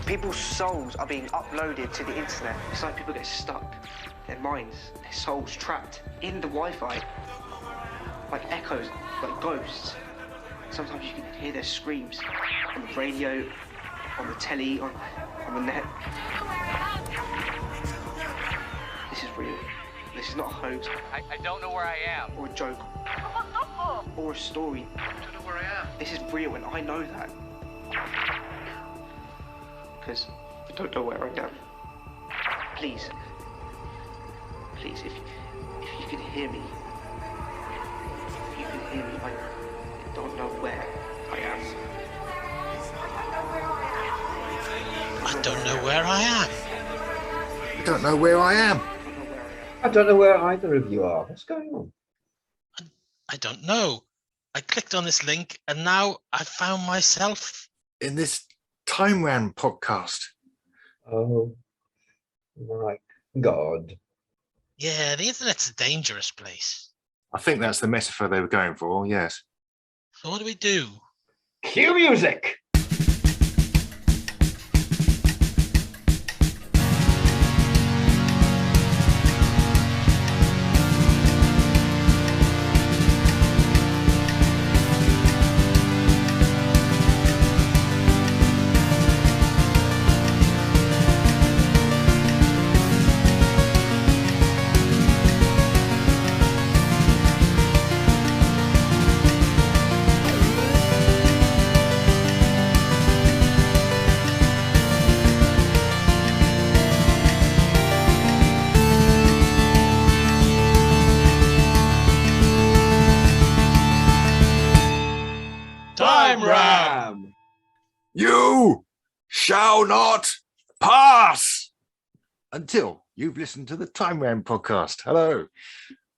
People's souls are being uploaded to the internet. It's like people get stuck. Their minds, their souls trapped in the Wi-Fi. Like echoes, like ghosts. Sometimes you can hear their screams on the radio, on the telly, on the net. This is real. This is not a hoax. I don't know where I am. Or a joke. Or a story. I don't know where I am. This is real and I know that. Because I don't know where I am. Please. Please, if you can hear me. If you can hear me, I don't know where I am. I don't know where I am. I don't know where I am. I don't know where either of you are. What's going on? I don't know. I clicked on this link and now I found myself In this Time Ran podcast. Oh, my God. Yeah, the internet's a dangerous place. I think that's the metaphor they were going for, yes. So what do we do? Cue music! Time Ram! You shall not pass until you've listened to the Time Ran podcast. Hello,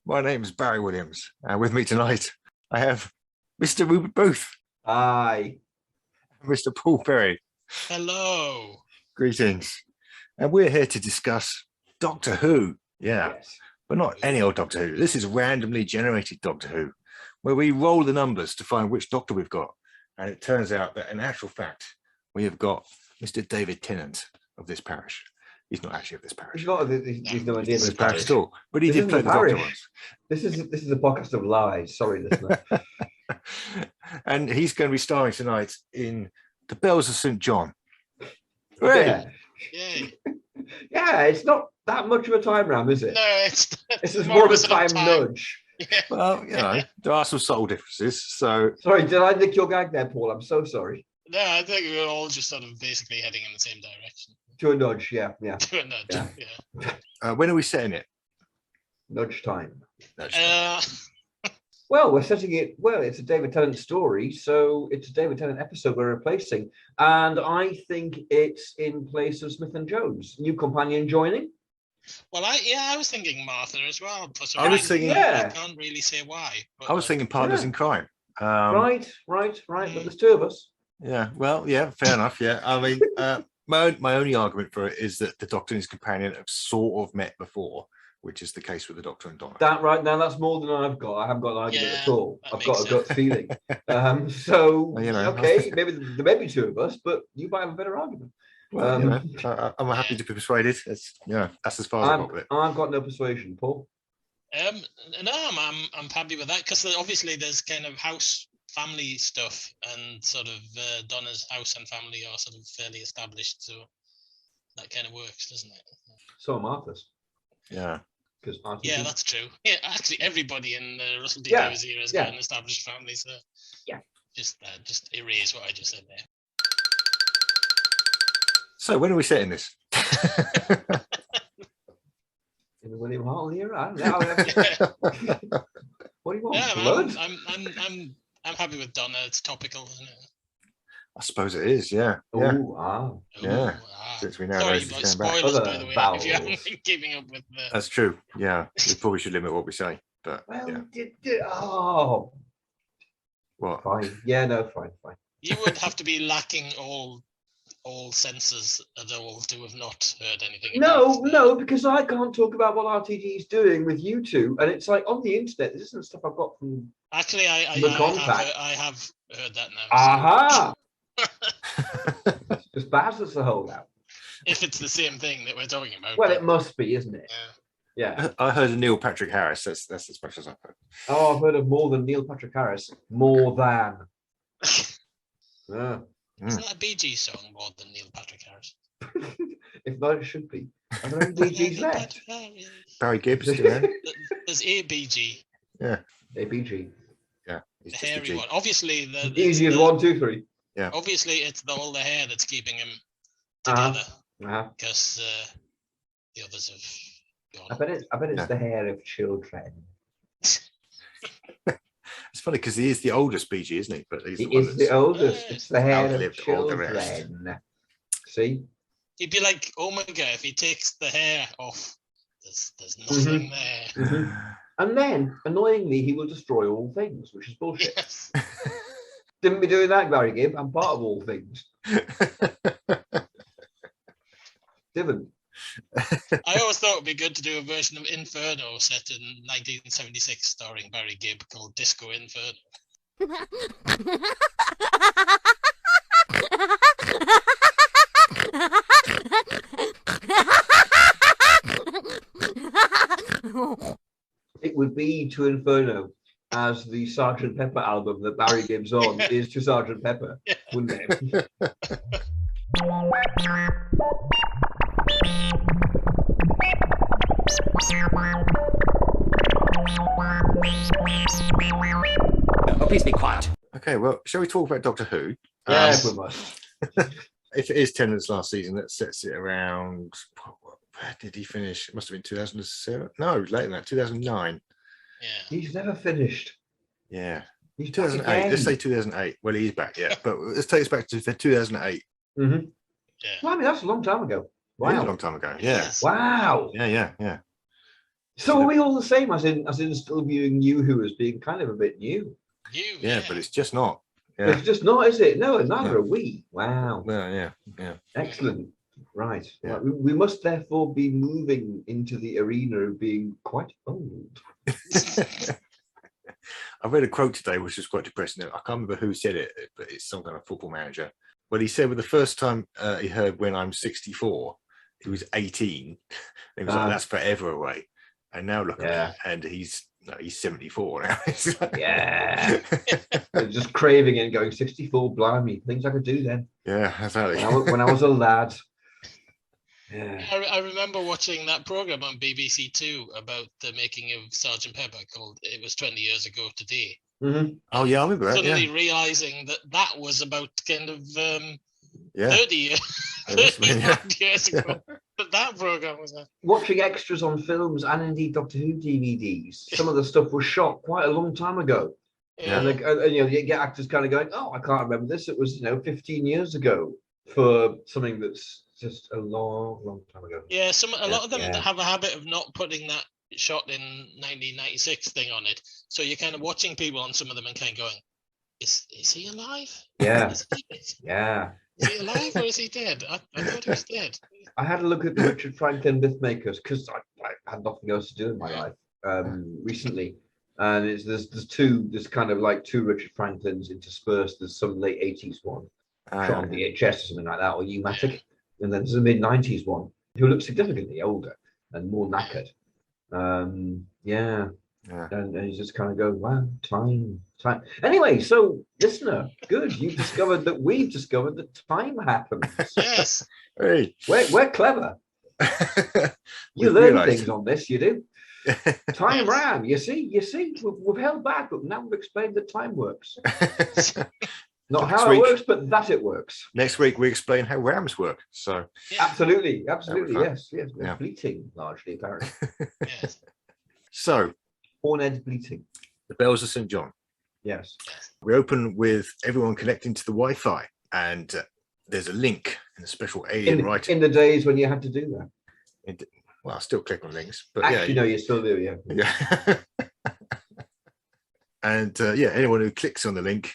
my name's Barry Williams, and with me tonight I have Mr. Rupert Booth. Aye. And Mr. Paul Perry. Hello. Greetings. And we're here to discuss Doctor Who. Yeah, Yes. but not any old Doctor Who. This is randomly generated Doctor Who, where we roll the numbers to find which Doctor we've got. And it turns out that in actual fact, we have got Mr. David Tennant of this parish. He's not actually of this parish. He's not. He's no idea. Of this This parish at all. But he This did isn't play the the Doctor parish. once. This is a podcast of lies. Sorry, listener. And he's going to be starring tonight in The Bells of St. John. Yeah. Yay. Yeah, it's not that much of a time ram, is it? No, it's This is more of a sort time nudge. Yeah. Well, you know, there are some subtle differences. So, Sorry, did I nick your gag there, Paul? I'm so sorry. No, I think we're all just sort of basically heading in the same direction. To a nudge, yeah. To a nudge, yeah. when are we setting it? Nudge time. Uh, Well, we're setting it. Well, it's a David Tennant story, so it's a David Tennant episode we're replacing, and I think it's in place of Smith and Jones. New companion joining. well, I was thinking Martha as well. For some I was reason. thinking- Yeah. I can't really say why. But I was thinking Partners Yeah. in Crime. Right. But there's two of us. Yeah, well, yeah, fair enough. Yeah, I mean, my only argument for it is that the Doctor and his companion have sort of met before, which is the case with the Doctor and Donna. That right now, that's more than I've got. I haven't got an argument Yeah, at all. that I've got a makes gut feeling. So Well, you know. okay, maybe there may be two of us, but you might have a better argument. Well, you know, I'm happy to be persuaded. It's, you know, that's as far as I got with it. I've got no persuasion, Paul. No, I'm happy with that because obviously there's kind of house family stuff and sort of Donna's house and family are sort of fairly established, so that kind of works, doesn't it? So are Martha's. Yeah. Because Yeah, that's true. Yeah, actually, everybody in Russell T Yeah, Davies era has yeah. got an established family, so Yeah. just erase what I just said there. So when are we setting this? in the William Hartley era. I don't know. What do you want? Yeah, Blood? I'm happy with Donna. It's topical, isn't it? I suppose it is. Yeah. Yeah. Ooh, ah. Yeah. Ah. Since we know Sorry, those but is going back. spoilers, by Other the way, if vowels. you haven't been keeping up with the... That's true. Yeah. We probably should limit what we say. But Well, yeah. oh, What? fine. Yeah, no, fine. You would have to be lacking all senses at all to have not heard anything. No, because I can't talk about what RTD is doing with you two, and it's like on the internet. This isn't stuff I've got from. Actually, I The have contact. I have heard that now. Aha! Just Baz that's the holdout. If it's the same thing that we're talking about. Well, but- it must be, isn't it? Yeah. Yeah. I heard of Neil Patrick Harris. That's as much as I've heard. Oh, I've heard of more than Neil Patrick Harris. More than. Yeah. Isn't that a Bee Gees song more than Neil Patrick Harris? If not, it should be. Are there any Bee Gees left? Barry Gibbs, you know? There's a BG, ABG. Yeah. the He's just a hairy G. one. Obviously, Easy as 1, 2, 3. Obviously, it's all the hair that's keeping him Uh-huh. together because the others have I gone. bet it's the hair of children. It's funny because he is the oldest BG, isn't he? But he's He the one is the that's oldest. Yes. It's the hair of outlived all the rest. children. See? He'd be like Omega if he takes the hair off. There's nothing there. And then, annoyingly, he will destroy all things, which is bullshit. Yes. Didn't be doing that, Barry Gibb. I'm part of all things. Didn't. I always thought it'd be good to do a version of Inferno set in 1976 starring Barry Gibb called Disco Inferno. It would be to Inferno as the Sergeant Pepper album that Barry Gibb's on is to Sergeant Pepper, Yeah. wouldn't it? Oh, please be quiet. Okay, well, shall we talk about Doctor Who? Yeah, Um, we must. If it is Tennant's last season, that sets it around. Where did he finish? It must have been 2007. No, later than that, 2009. Yeah. He's never finished. Yeah, He's back 2008. again. Let's say 2008. Well, he's back, yeah. But let's take us back to 2008. Mhm. Yeah. Well, I mean, that's a long time ago. Wow. A Wow. long time ago. Yeah. Yes. Wow. Yeah. So are we all the same, as in still viewing New Who as being kind of a bit new? Yeah, but it's just not. It's Yeah. just not, is it? No, neither No. are we. Wow. Well, yeah. Excellent. Right. Yeah. Right. We must therefore be moving into the arena of being quite old. I read a quote today which was quite depressing. I can't remember who said it, but it's some kind of football manager. Well, he said, well, the first time he heard "When I'm 64," he was 18. He was like, "That's forever away." And now look at him, and he's 74 now. It's like- Yeah. Just craving it and going 64, blimey, things I could do then. Yeah, exactly. When I was a lad. Yeah. I remember watching that program on BBC Two about the making of Sergeant Pepper called "It Was 20 Years Ago Today." Mhm. Oh yeah, I remember that. Suddenly Yeah, realizing that was about kind of yeah. 30 years, It must have been, yeah. 30 years ago. But that program was Watching extras on films and indeed Doctor Who DVDs, some of the stuff was shot quite a long time ago. yeah. And you get actors kind of going, "Oh, I can't remember this. It was 15 years ago," for something that's just a long time ago. Yeah, a lot of them Yeah. have a habit of not putting that shot in 1996 thing on it. So you're kind of watching people on some of them and kind of going, is he alive? Yeah, Is yeah. he alive or is he dead? I thought he was dead. I had a look at the Richard Franklin Mythmakers because I had nothing else to do in my life recently. And there's kind of like two Richard Franklins interspersed. There's some late 80s one shot on VHS or something like that, or U-matic. And then there's a mid-90s one who looks significantly older and more knackered. Yeah. And he's just kind of going, wow, time. Anyway, so listener, good. You've discovered that we've discovered that time happens. Yes. Hey. We're clever. You We've learn realised. things on this, you do. Time ran. You see, we've held back, but now we've explained that time works. Not Next how it week. works, but that it works. Next week we explain how rams work. So Absolutely, fun. yes. Yeah. Bleating largely, apparently. Yes. so Horned bleating. the bells of St. John. Yes. We open with everyone connecting to the Wi-Fi, and there's a link in a special alien writing. In the days when you had to do that. Well, I still click on links, but Actually, no, you still do, yeah. yeah. And anyone who clicks on the link,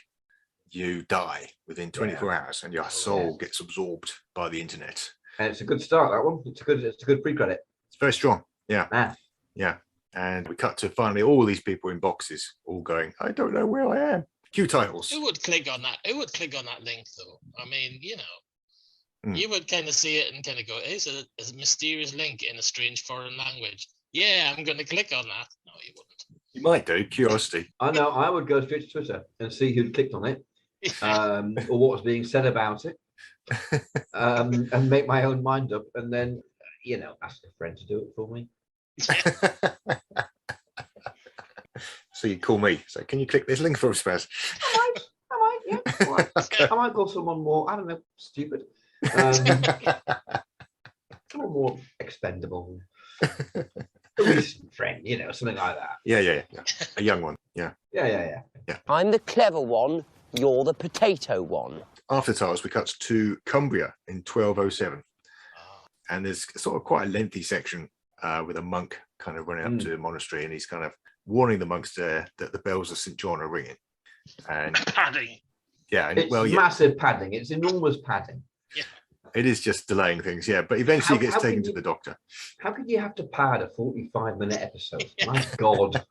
you die within 24 hours, and your soul gets absorbed by the internet. And it's a good start, that one. It's a good pre-credit. It's very strong. Yeah. Ah. Yeah. And we cut to finally all these people in boxes all going, I don't know where I am. Cue titles. Who would click on that? Who would click on that link though? I mean, you would kind of see it and kind of go, "It's a mysterious link in a strange foreign language." Yeah, I'm going to click on that. No, you wouldn't. You might do, curiosity. I know. I would go straight to Twitter and see who'd clicked on it, or what was being said about it, and make my own mind up, and then, ask a friend to do it for me. So you call me. So can you click this link for us, Spaz? I might, yeah. All right. Okay. I might call someone more, I don't know, stupid. Someone more expendable. A recent friend, something like that. Yeah. A young one. Yeah. Yeah. I'm the clever one, you're the potato one. After titles, we cut to Cumbria in 1207. And there's sort of quite a lengthy section with a monk kind of running up to the monastery, and he's kind of warning the monks there that the bells of St. John are ringing. And Padding. yeah, It's massive padding. It's enormous padding. Yeah. It is just delaying things, yeah. But eventually he gets taken to the doctor. How could you have to pad a 45-minute episode? My God.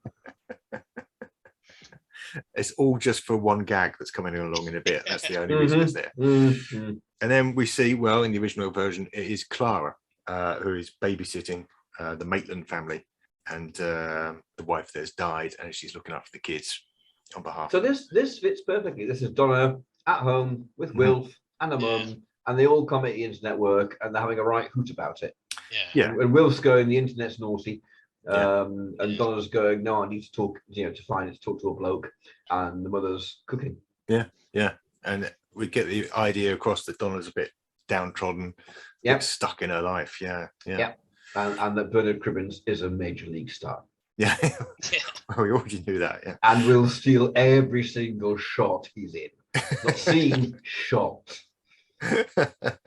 It's all just for one gag that's coming along in a bit. That's the only reason it's there. Mm-hmm. And then we see, well, in the original version, it is Clara who is babysitting the Maitland family, and the wife there's died, and she's looking after the kids on behalf. So this fits perfectly. This is Donna at home with Wilf and a mum, and they all come at the internet work, and they're having a right hoot about it. Yeah. And Wilf's going, the internet's naughty. And Donna's going, no, I need to talk, to talk to a bloke, and the mother's cooking. Yeah. And we get the idea across that Donna's a bit downtrodden, stuck in her life. Yeah. And that Bernard Cribbins is a major league star. Yeah. Well, we already knew that. Yeah. And will steal every single shot he's in. Not seen, shot.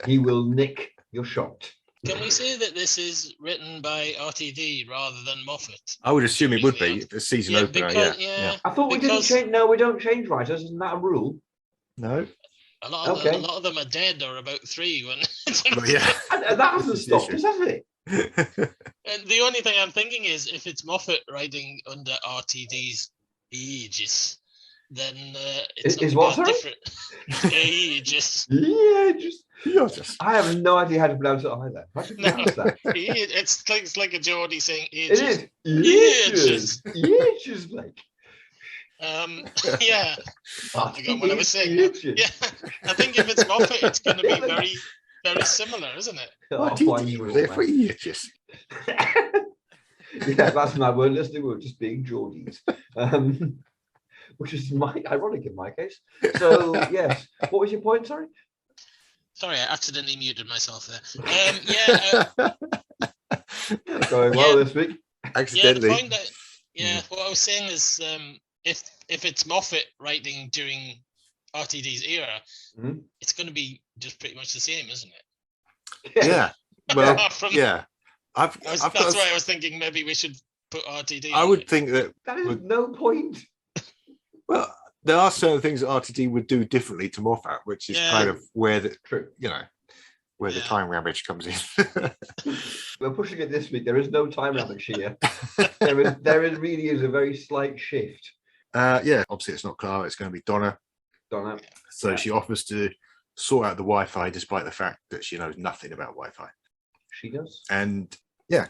He will nick your shot. Can we say that this is written by RTD rather than Moffat? I would assume it would be the season opener. I thought we didn't change. No, we don't change writers. Isn't that a rule? No. A lot of them are dead or about 3 when. But yeah. And that hasn't stopped us, has it? And the only thing I'm thinking is if it's Moffat writing under RTD's aegis, then it's is what, sorry? different. Aegis. Aegis. I have no idea how to pronounce it either. How do you pronounce that? It's like a Geordie saying aegis. It is. Aegis, Blake. Yeah. I forgot what I was saying. Yeah. I think if it's Moffat, it's going to be very, very similar, isn't it? RTD was there for ages. Yeah, that's my word listening. We were just being Geordies. Which is ironic in my case. So, yes. What was your point, sorry? Sorry, I accidentally muted myself there. Going well this week. Accidentally. What I was saying is if it's Moffat writing during RTD's era, it's going to be just pretty much the same, isn't it? Yeah. Well, that's why I was thinking maybe we should put RTD. I would think that is no point. Well, there are certain things that RTD would do differently to Moffat, which is kind of where the the time ravage comes in. We're pushing it this week. There is no time ravage here. there really is a very slight shift. Obviously it's not Clara, it's going to be Donna. So she offers to sort out the Wi-Fi despite the fact that she knows nothing about Wi-Fi. She does. And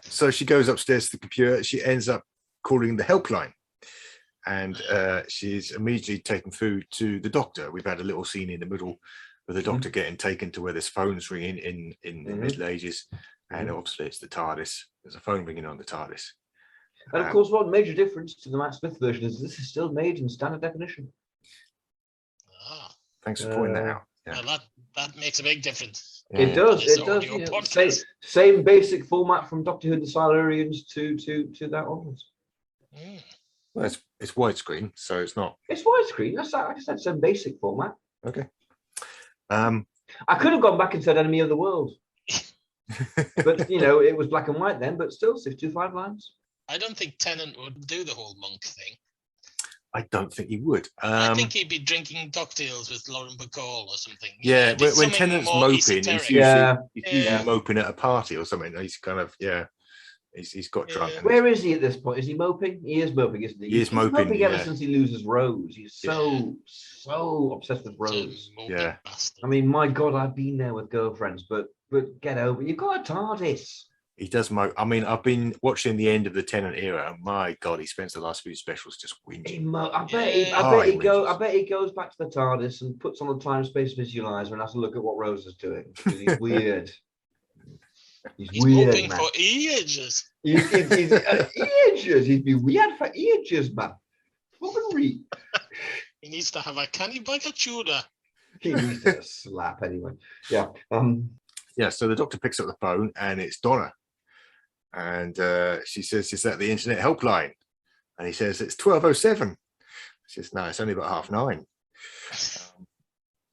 so she goes upstairs to the computer. She ends up calling the helpline. And she's immediately taken food to the doctor. We've had a little scene in the middle with the doctor getting taken to where there's phones ringing in the Middle Ages. And obviously it's the TARDIS. There's a phone ringing on the TARDIS. And of course, one major difference to the Matt Smith version is this is still made in standard definition. Thanks for pointing that out. Yeah. Well, that makes a big difference. It does. Same basic format from Doctor Who and the Silurians to that onwards. Well, it's widescreen, so it's not. It's widescreen. That's like I said, same basic format. Okay. I could have gone back and said Enemy of the World, but it was black and white then. But still, 625 lines. I don't think Tennant would do the whole monk thing. I don't think he would. I think he'd be drinking cocktails with Lauren Bacall or something. Yeah, when Tennant's moping, he's usually moping at a party or something. He's kind of He's got drunk. Yeah. Where is he at this point? Is he moping? He is moping, isn't he? He is He's moping, ever yeah. since he loses Rose. He's so obsessed with Rose. Yeah. Bastard. I mean, my God, I've been there with girlfriends, but get over it. You've got a TARDIS. He does mope. I mean, I've been watching the end of the Tennant era, and my God, he spends the last few specials just whinging. I bet he goes back to the TARDIS and puts on a time-space visualizer and has to look at what Rose is doing. Because he's weird. He's weird, moping man. for ages. He's ages. He's been weird for ages, man. Fucking read. He needs to have a canny bag of tuna. He needs to slap anyway. Yeah. Yeah. So the doctor picks up the phone, and it's Donna, and she says, "Is that the internet helpline?" And he says, "It's 12:07." She says, "No, it's only about 9:30."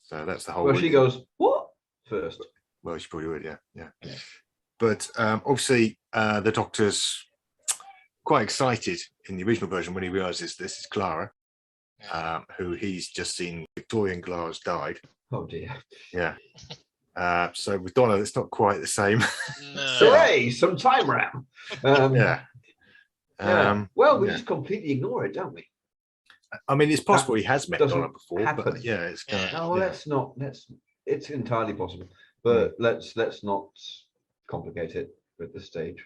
So that's the whole. Well, she goes, "What?" First. Well, she probably would, yeah. But obviously, the doctor's quite excited in the original version when he realizes this is Clara, who he's just seen Victorian Clara's died. Oh dear. Yeah. So with Donna, it's not quite the same. No. Hooray! Some time ram. Yeah. Well, we just completely ignore it, don't we? I mean, it's possible he has met doesn't Donna before, happen. but yeah, it's kind Yeah. of. No, let's not. It's entirely possible, but let's not complicate it at this stage.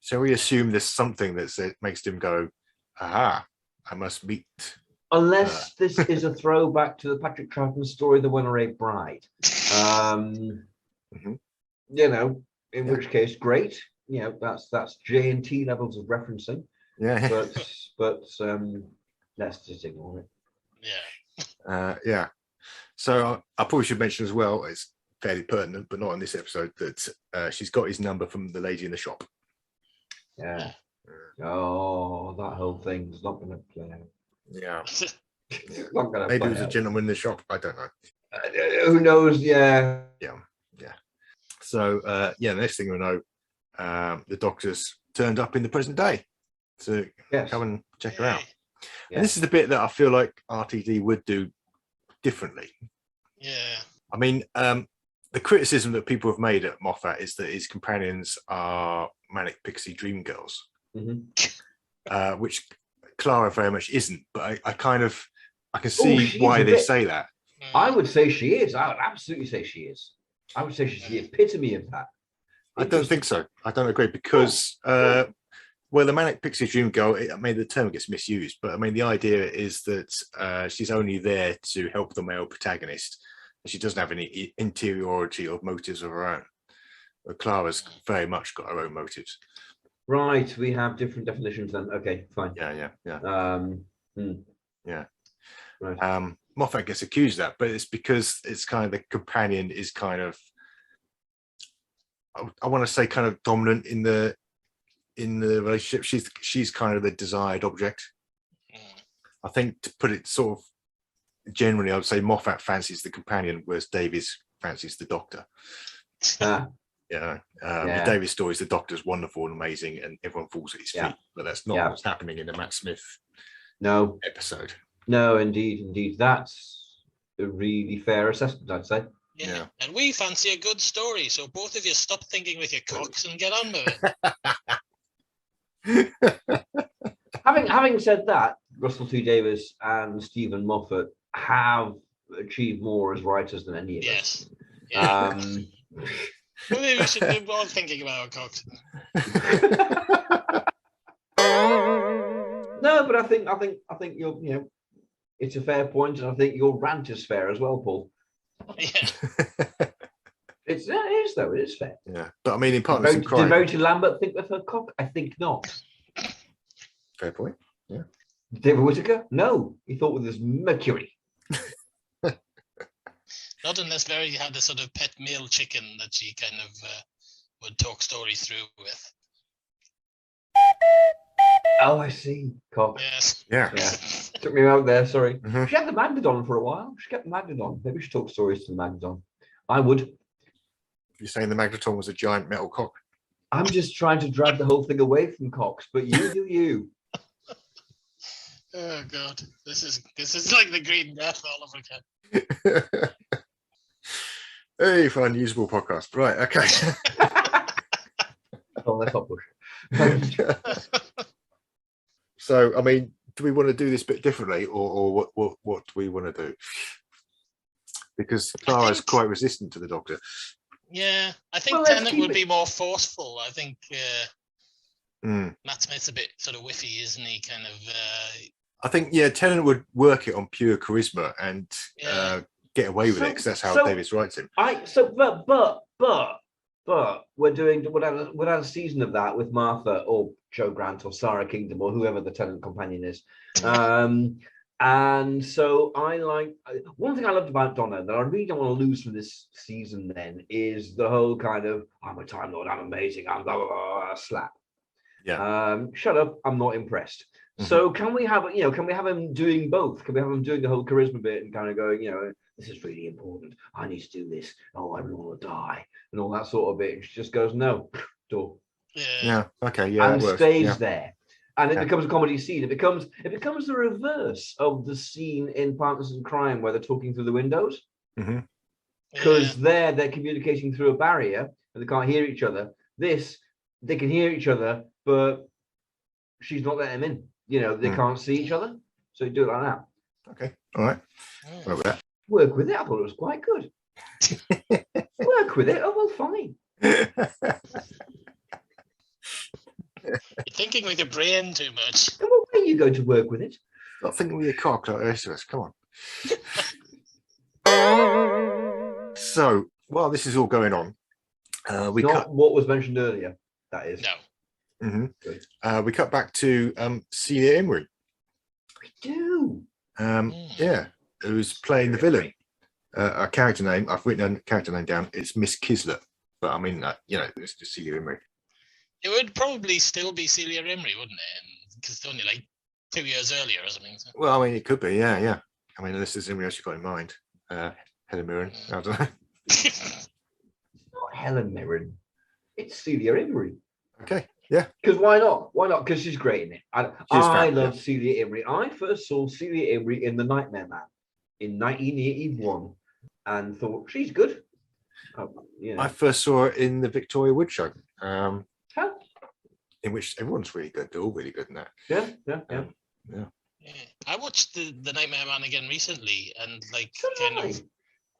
So we assume there's something that makes him go, "Aha! I must meet." Unless this is a throwback to the Patrick Troughton story, The One-Array Bride. Mhm. You know, in which case, great. You know, that's J&T levels of referencing. Yeah. But let's just ignore it. Yeah. Yeah. So I probably should mention as well, it's fairly pertinent, but not in this episode, that she's got his number from the lady in the shop. Yeah. Oh, that whole thing's not going to play out. Yeah. It's not going to Maybe play it was a out. gentleman in the shop. I don't know. Who knows? Yeah. Yeah. So the next thing we know, the doctor's turned up in the present day to Yes. come and check her out. Yeah. And this is the bit that I feel like RTD would do differently. Yeah. I mean, the criticism that people have made at Moffat is that his companions are manic pixie dream girls, which Clara very much isn't. But I can see why they say that. I would say she is. I would absolutely say she is. I would say she's the epitome of that. I don't think so. I don't agree because, well, the manic pixie dream girl, I mean, the term gets misused, but I mean, the idea is that she's only there to help the male protagonist. She doesn't have any interiority or motives of her own. But Clara's very much got her own motives. Right. We have different definitions then. Okay, fine. Yeah. Yeah. Right. Moffat gets accused of that, but it's because it's kind of the companion is kind of, I want to say, kind of dominant in the relationship. She's kind of the desired object. I think, to put it sort of generally, I would say Moffat fancies the companion, whereas Davies fancies the doctor. In Davies' stories, the doctor's wonderful and amazing, and everyone falls at his feet. But that's not what's happening in the Matt Smith episode. No, indeed. That's a really fair assessment, I'd say. Yeah. And we fancy a good story, so both of you stop thinking with your cocks and get on with it. Having said that, Russell T Davies and Stephen Moffat have achieved more as writers than any of us. Yeah. Maybe we should be all thinking about our cocks. No, but I think you're, it's a fair point, and I think your rant is fair as well, Paul. Yeah. It is though. It is fair. Yeah, but I mean, in Partners in Crime, did Verity Lambert think with her cock? I think not. Fair point. Yeah. David Whittaker? No, he thought with his Mercury. Not unless Verity had a sort of pet male chicken that she kind of would talk stories through with. Oh, I see. Cock. Yes. Yeah. Took me out there. Sorry. Mhm. She had the Magdon for a while. She kept the Magdon. Maybe we should talk stories to the Magdon. I would. You're saying the magnetron was a giant metal cock? I'm just trying to drag the whole thing away from cocks, but you do you. Oh God, this is like the Green Death all over again. Hey, for unusable podcast. Right, okay. Oh, let's not push. So, I mean, do we want to do this bit differently, or what do we want to do? Because Clara's quite resistant to the Doctor. Yeah, I think Well, let's Tennant keep would it- be more forceful. I think Mm. Matt Smith's a bit sort of whiffy, isn't he? Kind of. I think, Tennant would work it on pure charisma and get away with it, because that's how Davis writes him. But we're doing a season of that with Martha or Joe Grant or Sarah Kingdom or whoever the Tennant companion is. And so one thing I loved about Donna that I really don't want to lose from this season then is the whole kind of, I'm a Time Lord, I'm amazing, I'm blah, blah, blah, slap. Yeah. Shut up, I'm not impressed. Mhm. So can we have him doing both? Can we have him doing the whole charisma bit and kind of going, this is really important, I need to do this, oh, I don't want to die, and all that sort of bit. And she just goes, no, door. Yeah. Okay. Yeah. And it works. stays there. And it Yeah. becomes a comedy scene. It becomes the reverse of the scene in Partners in Crime where they're talking through the windows. Mhm. Because they're communicating through a barrier and they can't hear each other. They can hear each other, but she's not letting them in. They can't see each other. So you do it like that. Okay. All right. Well, with that. Work with it. I thought it was quite good. Work with it. Oh, well, fine. You're thinking with your brain too much. Come on, where you go to work with it? Not thinking with your cock like the rest of us. Come on. So, while this is all going on, we Not cut. what was mentioned earlier. That is. No. Mhm. We cut back to Celia Imrie. We do. Yeah, who's playing the villain. A character name. I've written a character name down. It's Miss Kislet. But I mean, it's just Celia Imrie. It would probably still be Celia Imrie, wouldn't it? Because it's only like 2 years earlier or something. So. Well, I mean, it could be. Yeah. I mean, unless there's somebody else you've got in mind. Helen Mirren. I don't know. Not Helen Mirren. It's Celia Imrie. Okay. Yeah. Because why not? Why not? Because she's great in it. I fab, love Celia Imrie. I first saw Celia Imrie in The Nightmare Man in 1981 and thought she's good. I first saw her in the Victoria Wood Show, Huh? in which everyone's really good. They're all really good in that. Yeah. Yeah. I watched the Nightmare Man again recently, and So kind did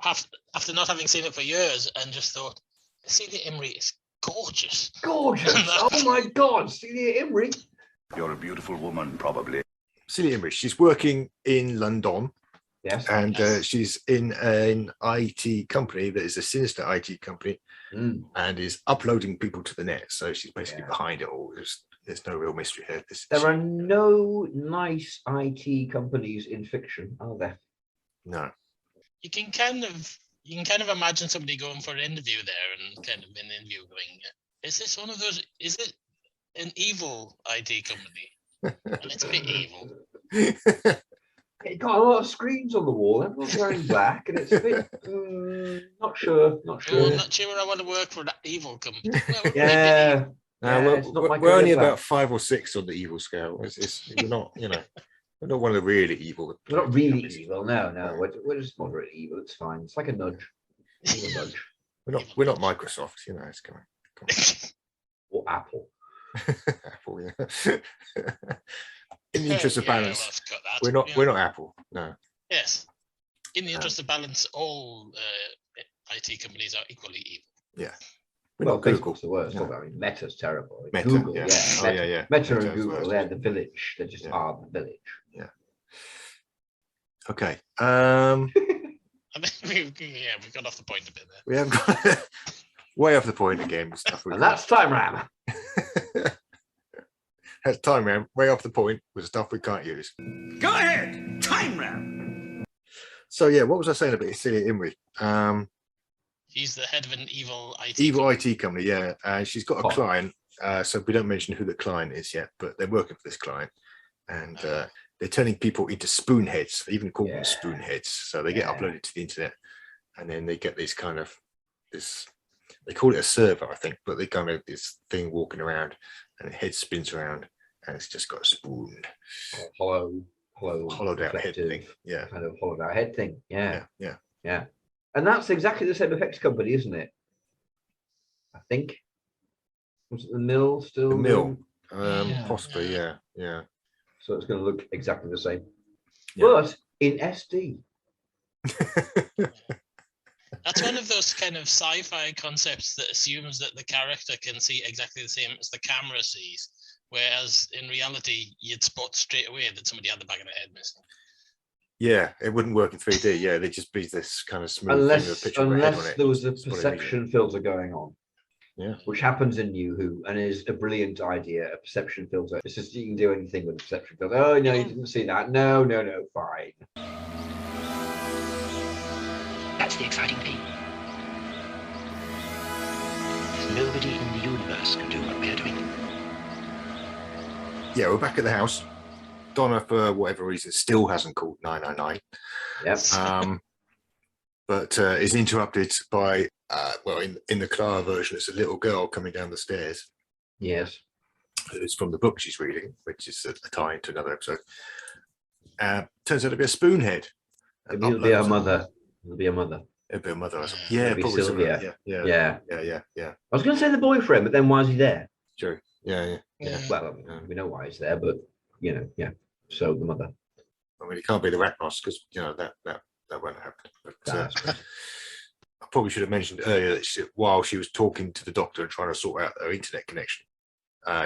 of after not having seen it for years, and just thought Celia Imrie is gorgeous. Gorgeous. Oh my God, Celia Imrie. You're a beautiful woman, probably. Celia Imrie. She's working in London, Yes. and she's in an IT company that is a sinister IT company, and is uploading people to the net. So she's basically behind it all. There's no real mystery here. There are no nice IT companies in fiction, are there? No. You can kind of imagine somebody going for an interview there, and kind of in an interview going, "Is this one of those? Is it an evil IT company?" And it's a bit evil. It got a lot of screens on the wall. Everyone's wearing black, and it's a bit not sure. Oh, I'm not sure I want to work for that evil company. Well, Yeah. No, it's not my we're only career plan. about 5 or 6 on the evil scale. We're not, we're not one of the really evil. We're not really evil. No. We're just moderate evil. It's fine. It's like a nudge. It's a nudge. We're not Microsoft. It's come on. Or Apple. Apple, yeah. In the interest of Yeah, we'll balance, have to cut that. we're not Apple. No. Yes. In the interest of balance, all IT companies are equally evil. Yeah. We're not Google. Facebook's the worst. No. I mean, Meta's terrible. Meta, Google, yeah. yeah. Oh, Meta, yeah. Meta Meta's and Google, worst. they're the village. They just are the village. Okay. I mean, we've got off the point a bit there. We have got way off the point again with stuff. And that's Time Ram. That's time, man. Way off the point with stuff we can't use. Go ahead, time ram. So yeah, what was I saying about Celia Imrie? He's the head of an evil IT Evil company. IT company, yeah. And she's got a client. So we don't mention who the client is yet, but they're working for this client, and they're turning people into spoonheads. They even call them spoonheads. So they get uploaded to the internet, and then they get this kind of this. They call it a server, I think, but they kind of this thing walking around, and the head spins around, and it's just got a spoon, hollowed out head thing. Yeah, Kind of hollowed out head thing. Yeah. yeah. And that's exactly the same effects company, isn't it? I think. Was it the mill still? The mill. Yeah. Possibly, yeah. So it's going to look exactly the same, Yeah. but in SD. That's one of those kind of sci-fi concepts that assumes that the character can see exactly the same as the camera sees, whereas in reality, you'd spot straight away that somebody had the back of their head missing. Yeah, it wouldn't work in 3D. Yeah, they'd just be this kind of smooth thing with a picture of a head on Unless it. there was a Spot it perception filter going on. Yeah. Which happens in New Who and is a brilliant idea, a perception filter. It's just you can do anything with a perception filter. Oh, no, you didn't see that. No, fine. That's the exciting thing. Nobody in the universe can do what we're doing. Yeah, we're back at the house. Donna, for whatever reason, still hasn't called 999. Yep. But is interrupted by, in the Clara version, it's a little girl coming down the stairs. Yes. It's from the book she's reading, which is a tie into another episode. Turns out to be a spoonhead. It'll be her mother. It'll be a mother. It'll be a mother. Yeah, It'll be probably Sylvia. Yeah. I was going to say the boyfriend, but then why is he there? True. Yeah. Well, we know why he's there, but So the mother. I mean, it can't be the Ratnos because that won't happen. But I probably should have mentioned earlier that while she was talking to the doctor and trying to sort out her internet connection,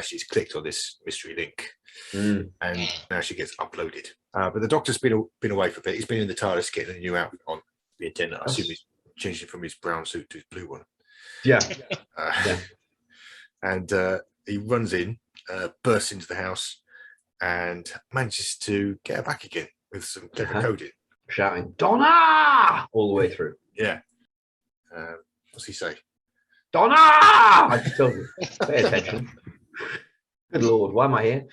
she's clicked on this mystery link, and now she gets uploaded. But the doctor's been away for a bit. He's been in the TARDIS getting a new outfit on. The attendant, I assume he's changing from his brown suit to his blue one. Yeah. And he runs in, bursts into the house, and manages to get her back again with some clever coding. Shouting, Donna! All the way through. Yeah. What's he say? Donna! I just told you. Pay attention. Good Lord, why am I here?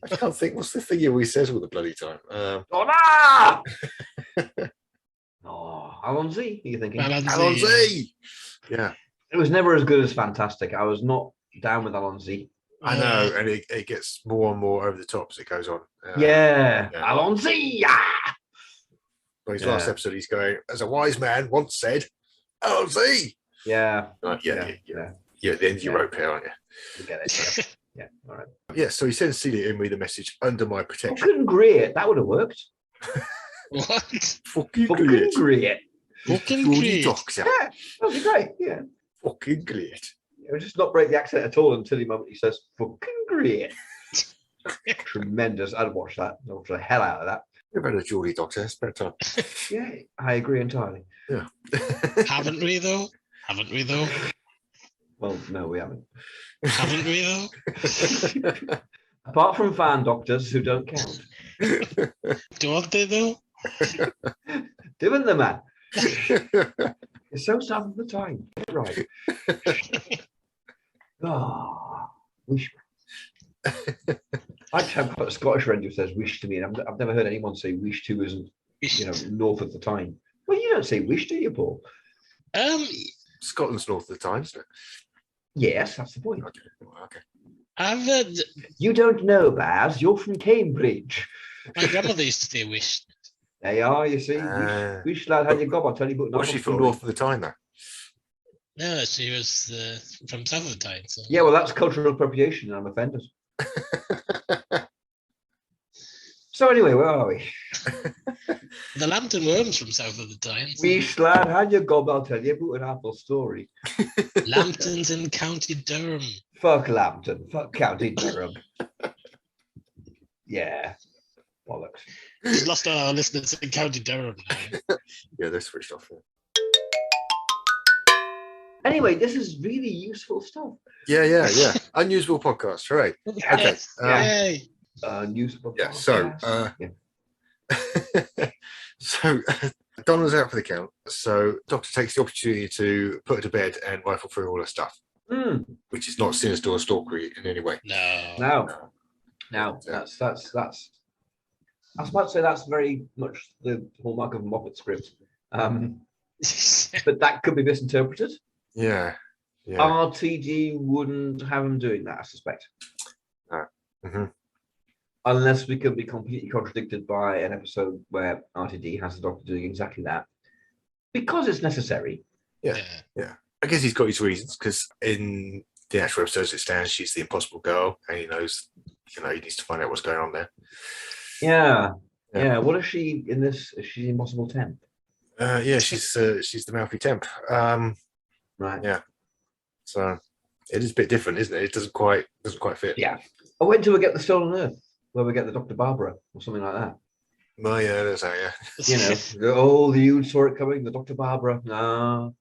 I can't think. What's the thing he always says all the bloody time? Donna! Allons-Y, are you thinking? Allons-Y! Yeah. It was never as good as Fantastic. I was not down with Allons-Y. I know, and it gets more and more over the top as it goes on. Allons-Y! But his last episode, he's going, as a wise man once said, Allons-Y! Yeah. Yeah, the end of your rope here, aren't you? You get it. Yeah, all right. Yeah, so he sends Celia Imrie the message, under my protection. Fucking great. That would have worked. What? Fucking great. Fucking great. Yeah, that would be great. Yeah. Fucking great. It would just not break the accent at all until the moment he says, fucking great. Tremendous. I'd watch that. I'd watch the hell out of that. You're better Geordie Doctor. It's better time. Yeah, I agree entirely. Yeah. Haven't we though? Well, no, we haven't. Haven't we though? Apart from fan doctors who don't count. Don't they though? Doing the man. It's so sad of the time. Right. Wish. I've got a Scottish friend who says wish to me, and I've never heard anyone say wish to isn't north of the Tyne. Well, you don't say wish, do you, Paul? Scotland's north of the Tyne, isn't it? Yes, that's the point. Okay. You don't know, Baz. You're from Cambridge. My grandmother used to say wish. There you are, you see. Wish lad had your gob, I'll tell you. But was she from north of the Tyne, though? No, she was from south of the Tyne. So. Yeah, well, that's cultural appropriation, and I'm offended. So anyway, where are we? The Lambton Worms from south of the Tyne. So. Wish lad had your gob, I'll tell you about an apple story. Lambton's in County Durham. Fuck Lambton. Fuck County Durham. Yeah. Bollocks. We've lost all our listeners in County Durham now. Yeah, they're switched off. Anyway, this is really useful stuff. Yeah. Unusual podcast, right? Okay. Yay. Useful. Yeah. So, so Donna's out for the count. So, Doctor takes the opportunity to put her to bed and rifle through all her stuff, which is not sinister or stalkery in any way. No. That's. I was about to say that's very much the hallmark of a Moffat script, but that could be misinterpreted. Yeah. RTD wouldn't have him doing that, I suspect. Mm-hmm. Unless we could be completely contradicted by an episode where RTD has the Doctor doing exactly that. Because it's necessary. Yeah. I guess he's got his reasons, because in the actual episode as it stands, she's the impossible girl, and he knows, he needs to find out what's going on there. Yeah. Yeah. Yeah. What is she in this? Is she the Impossible Temp? She's the mouthy temp. Right. Yeah. So it is a bit different, isn't it? It doesn't quite fit. Yeah. I went to get the Stolen Earth, where we get the Dr. Barbara or something like that. Well, yeah, that's how, yeah. The you saw it coming, the Dr. Barbara. No.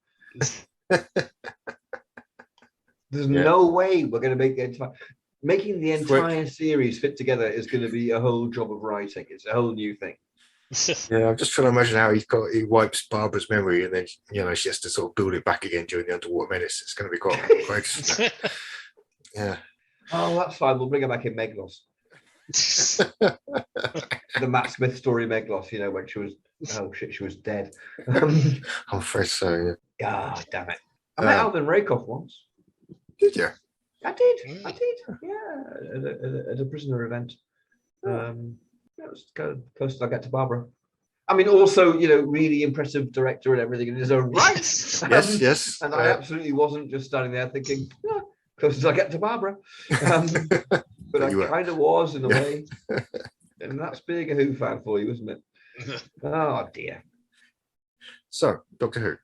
There's no way we're going to make making the entire series fit together is going to be a whole job of writing. It's a whole new thing. Yeah, I'm just trying to imagine how he wipes Barbara's memory, and then she has to sort of build it back again during the Underwater Menace. It's going to be quite interesting. Yeah. Oh, that's fine. We'll bring her back in Meglos. The Matt Smith story, Meglos. When she was she was dead. I'm afraid so. Yeah. Oh, damn it! I met Alvin Rakoff once. Did you? I did. Yeah, at a prisoner event. It was kind of close as I get to Barbara. I mean, also, really impressive director and everything in his own right. Yes. And I absolutely wasn't just standing there thinking, close as I get to Barbara. But I kind of was in a way. And that's being a Who fan for you, isn't it? Oh, dear. So, Doctor Who.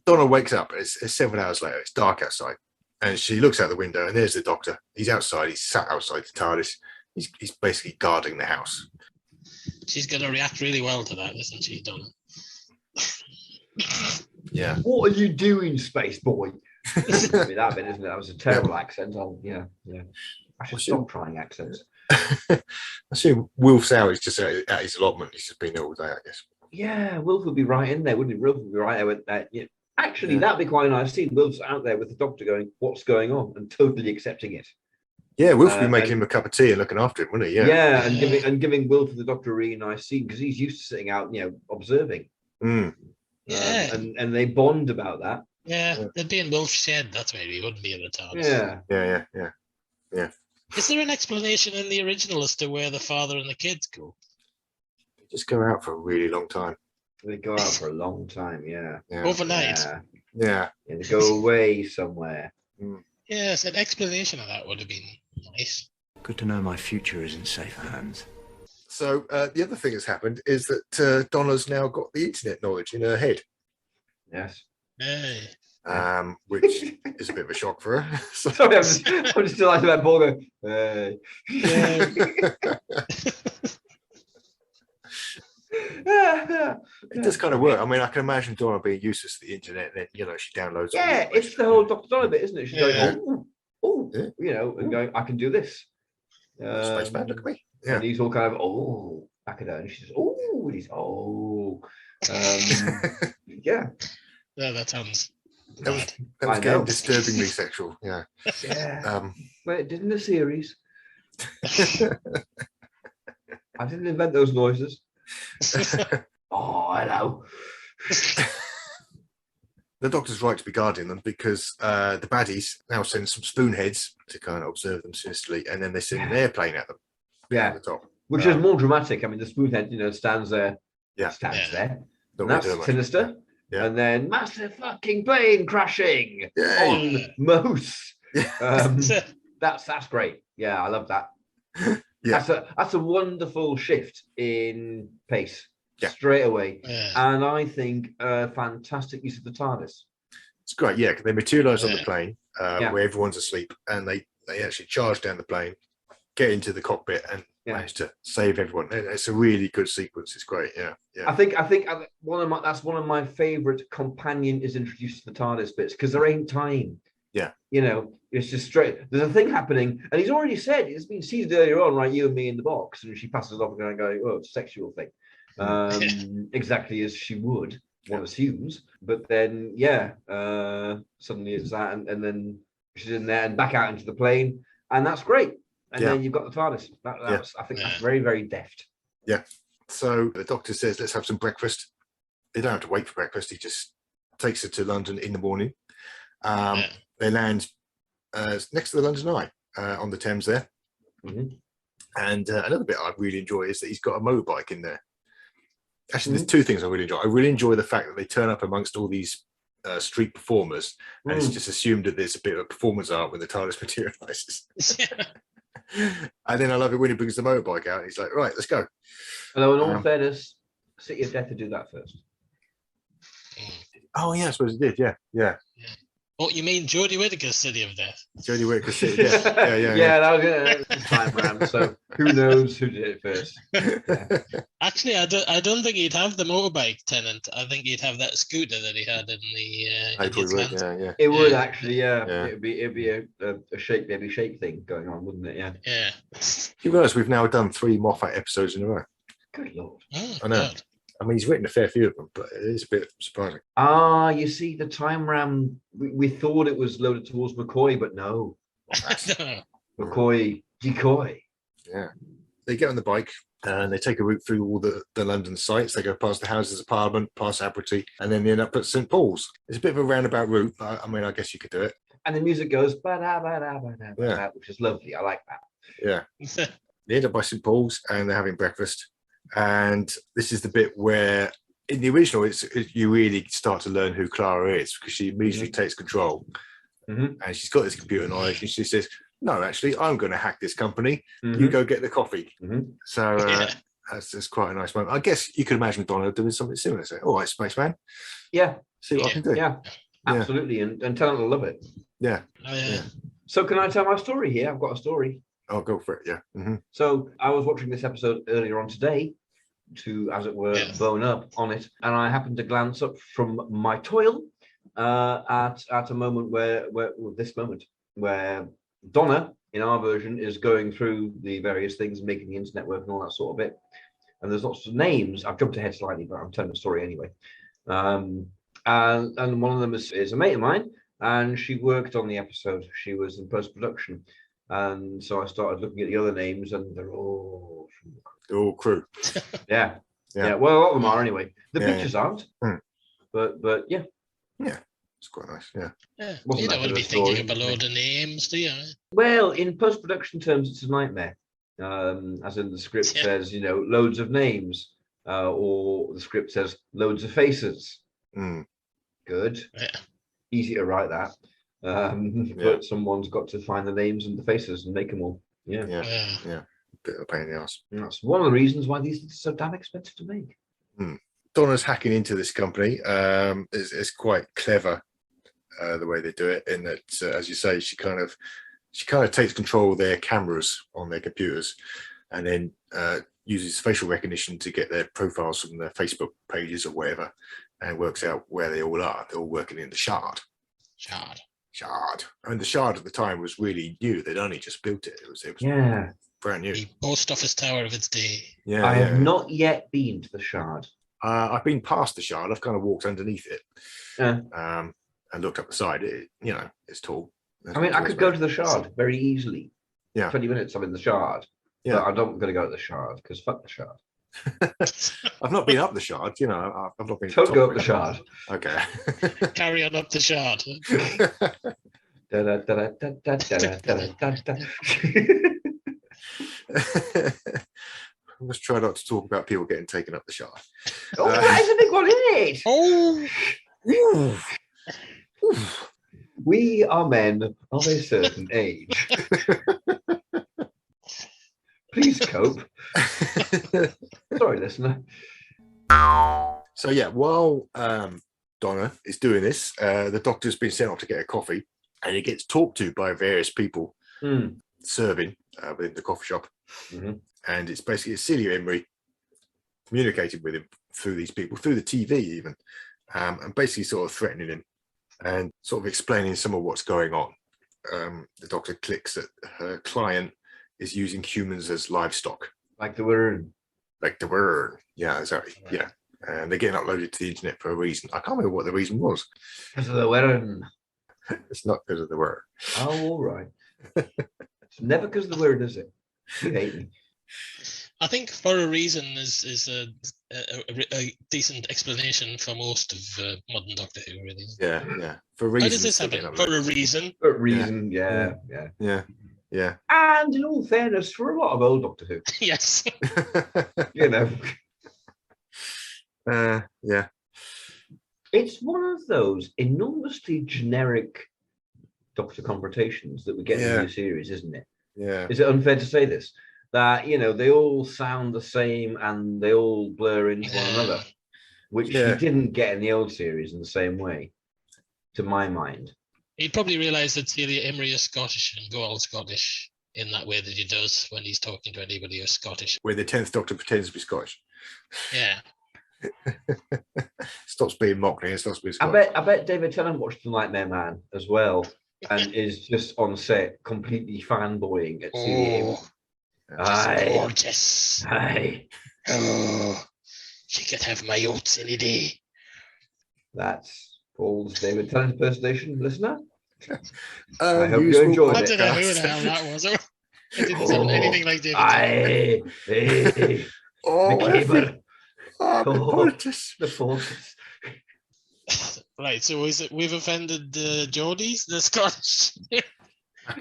Donna wakes up. It's 7 hours later. It's dark outside. And she looks out the window, and there's the Doctor. He's outside. He's sat outside the TARDIS. He's basically guarding the house. She's going to react really well to that, isn't she, Donna? Yeah. What are you doing, space boy? That bit, isn't it? That was a terrible accent. Yeah. I should stop trying accents. I assume Wilf's out. He's just at his allotment. He's just been there all day, I guess. Yeah, Wilf would be right in there, wouldn't he? Wilf would be right there with that. Yeah. Actually, that'd be quite nice. Seeing Wilf's out there with the Doctor going, "What's going on?" and totally accepting it. Yeah, Wilf would be making him a cup of tea and looking after him, wouldn't he? Yeah, and giving Wilf and the Doctor a really nice scene because he's used to sitting out, observing. Mm. Yeah, and they bond about that. Yeah, they'd be in Wilf's shed. That's where he wouldn't be in the TARDIS. Yeah. Is there an explanation in the original as to where the father and the kids go? They just go out for a really long time. They go out for a long time, yeah. Overnight. Yeah, they go away somewhere. Yes, an explanation of that would have been nice. Good to know my future is in safer hands. So the other thing that's happened is that Donna's now got the internet knowledge in her head. Yes. Hey. Which is a bit of a shock for her. Sorry, I'm just delighted about Paul going, hey. It does kind of work. I mean, I can imagine Donna being useless to the internet, and then she downloads. Yeah, it's the whole Dr. Donna bit, isn't it? She's going, and going, I can do this. Spaceman, look at me. Yeah. And he's all kind of, back at her, and she's, yeah. Yeah, that sounds. That was getting disturbingly sexual. Yeah. Yeah. Well, it did in the series. I didn't invent those noises. Hello. The Doctor's right to be guarding them because the baddies now send some spoonheads to kind of observe them sinisterly, and then they send an airplane at them. Yeah. At the top. Which is more dramatic. I mean, the spoonhead, stands there. Yeah. Stands there. And that's sinister. Yeah. And then massive fucking plane crashing on Mose. Yeah. That's great. Yeah, I love that. Yeah. That's a wonderful shift in pace straight away. Yeah. And I think a fantastic use of the TARDIS. It's great, yeah. They materialise on the plane where everyone's asleep, and they actually charge down the plane, get into the cockpit, and manage to save everyone. It's a really good sequence. It's great. Yeah. I think that's one of my favourite companion is introduced to the TARDIS bits because there ain't time. Yeah. It's just straight. There's a thing happening, and he's already said it's been seeded earlier on, right? You and me in the box, and she passes it off and going, "Oh, it's a sexual thing," exactly as she would. One assumes, but then suddenly it's that, and then she's in there and back out into the plane, and that's great. And then you've got the TARDIS. I think that's very, very deft. Yeah. So the Doctor says, "Let's have some breakfast." They don't have to wait for breakfast. He just takes her to London in the morning. They land next to the London Eye on the Thames there. Mm-hmm. And another bit I really enjoy is that he's got a motorbike in there. Actually, there's two things I really enjoy. I really enjoy the fact that they turn up amongst all these street performers, and it's just assumed that there's a bit of performance art when the TARDIS materializes. And then I love it when he brings the motorbike out. And he's like, right, let's go. Although in all fairness, City of Death to do that first. Oh yeah, I suppose it did. Yeah. Oh, you mean Jodie Whittaker's City of Death? Jodie Whittaker's City of Death. Yeah, that was time ram. So who knows who did it first? Yeah. Actually, I don't think he'd have the motorbike, Tennant. I think he'd have that scooter that he had in the. It would actually, It'd be a shake baby shake thing going on, wouldn't it? Yeah. Yeah. You realise we've now done 3 Moffat episodes in a row. Good Lord. Oh, I know. God. I mean, he's written a fair few of them, but it is a bit surprising. You see, the time ram, we thought it was loaded towards McCoy, but no. McCoy decoy. Yeah. They get on the bike and they take a route through all the London sites. They go past the Houses of Parliament, past Admiralty, and then they end up at St. Paul's. It's a bit of a roundabout route, but I mean, I guess you could do it. And the music goes, ba-da, which is lovely. I like that. Yeah. They end up by St. Paul's and they're having breakfast. And this is the bit where, in the original, you really start to learn who Clara is, because she immediately takes control. And she's got this computer knowledge, and she says, no, actually, I'm going to hack this company. You go get the coffee. So that's quite a nice moment. I guess you could imagine Donna doing something similar. Say, all right, Spaceman. Yeah. See what I can do. Yeah, absolutely. And Tennant will love it. Yeah. Oh, yeah. So can I tell my story here? I've got a story. I'll go for it. Yeah. So I was watching this episode earlier on today to, as it were, bone up on it. And I happened to glance up from my toil at a moment where Donna, in our version, is going through the various things, making the internet work and all that sort of bit. And there's lots of names. I've jumped ahead slightly, but I'm telling the story anyway. And one of them is a mate of mine, and she worked on the episode. She was in post-production. And so I started looking at the other names, and they're all crew. Yeah. Well, a lot of them are anyway. The pictures aren't. But yeah. Yeah. It's quite nice. Yeah. You don't want to be thinking of a load of names, do you? Well, in post-production terms, it's a nightmare. As in the script says, loads of names, or the script says loads of faces. Good. Yeah. Easy to write that. But someone's got to find the names and the faces and make them all. Yeah. Bit of a pain in the ass. That's one of the reasons why these are so damn expensive to make. Donna's hacking into this company. Is quite clever the way they do it, in that, as you say, she kind of takes control of their cameras on their computers, and then uses facial recognition to get their profiles from their Facebook pages or whatever, and works out where they all are. They're all working in the Shard. I mean, the Shard at the time was really new. They'd only just built it. It was brand new. The post office tower of its day. I have not yet been to the Shard. I've been past the Shard. I've kind of walked underneath it, and looked up the side. It's tall. I mean, I could go to the Shard very easily. 20 minutes, I'm in the Shard. But I'm not going to go to the Shard, because fuck the Shard. I've not been up the Shard. I've not been. Don't go up the Shard. Okay. Carry on up the Shard. Let's try not to talk about people getting taken up the Shard. Oh, that's a big one, isn't it? We are men of a certain age. Please cope. Sorry, listener. So while Donna is doing this, the Doctor's been sent off to get a coffee, and he gets talked to by various people serving within the coffee shop. And it's basically Celia Imrie communicating with him through these people, through the TV even, and basically sort of threatening him and sort of explaining some of what's going on. The Doctor clicks that her client is using humans as livestock. Like the word. Yeah, exactly. Yeah. And they're getting uploaded to the internet for a reason. I can't remember what the reason was. Because of the word. It's not because of the word. Oh, all right. It's never because of the word, is it? You hate me. I think for a reason is a decent explanation for most of modern Doctor Who, really. Yeah. For reasons. How does this happen? For a reason. For a reason, yeah. And in all fairness, for a lot of old Doctor Who. Yes. Yeah. It's one of those enormously generic Doctor confrontations that we get in the new series, isn't it? Yeah. Is it unfair to say this? That, they all sound the same and they all blur into one another, which you didn't get in the old series in the same way, to my mind. He'd probably realise that Celia Imrie is Scottish and go all Scottish in that way that he does when he's talking to anybody who's Scottish. Where the 10th Doctor pretends to be Scottish. Yeah. Stops being Mockney and starts being Scottish. I bet David Tennant watched The Nightmare Man as well and is just on set completely fanboying at Celia Imrie. Aye. Gorgeous. Aye. Oh, she could have my oats any day. That's Paul's David Tennant impersonation, listener. I hope you enjoyed it. I don't know who the hell that was. It didn't sound anything like David Tennant. Aye. The porpoise. The porpoise. Right, so is it we've offended the Geordies, the Scottish?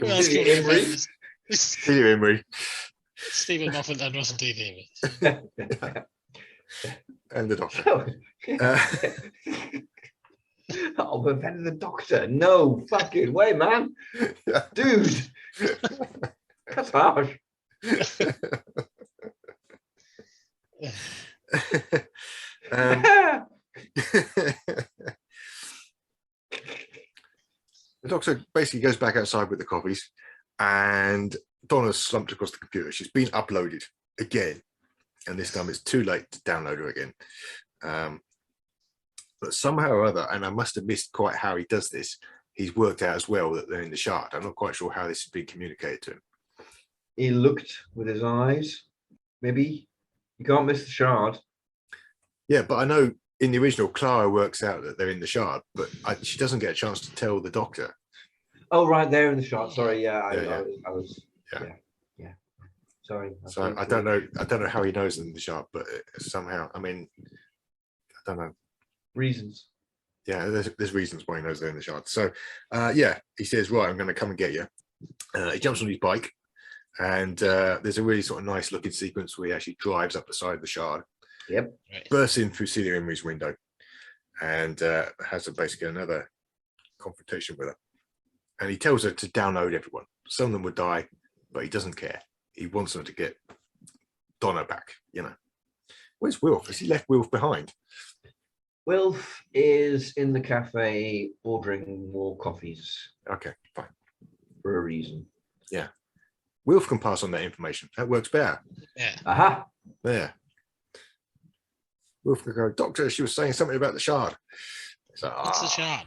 Celia Imrie. Celia Imrie. Stephen Moffat and Russell T. Davies. And the Doctor. I've offended the Doctor. No fucking way, man. Dude. That's harsh. The Doctor basically goes back outside with the copies, and Donna's slumped across the computer. She's been uploaded again, and this time it's too late to download her again. But somehow or other, and I must have missed quite how he does this, he's worked out as well that they're in the shard. I'm not quite sure how this has been communicated to him. He looked with his eyes. Maybe you can't miss the shard. Yeah, but I know in the original, Clara works out that they're in the shard, but she doesn't get a chance to tell the Doctor. Oh, right, they're in the shard. Sorry, I was. Sorry. So I don't know how he knows them in the shard, but somehow, I mean, I don't know. Reasons. Yeah, there's reasons why he knows they're in the shard. So, he says, right, I'm going to come and get you. He jumps on his bike, and there's a really sort of nice looking sequence where he actually drives up the side of the shard. Yep. Bursts in through Celia Imrie's window, and has basically another confrontation with her. And he tells her to download everyone. Some of them would die, but he doesn't care. He wants them to get Donna back, Where's Wilf? Has he left Wilf behind? Wilf is in the cafe ordering more coffees. Okay, fine. For a reason. Yeah. Wilf can pass on that information. That works better. Yeah. Aha. There. Wilf can go, Doctor, she was saying something about the shard. Like, what's the shard?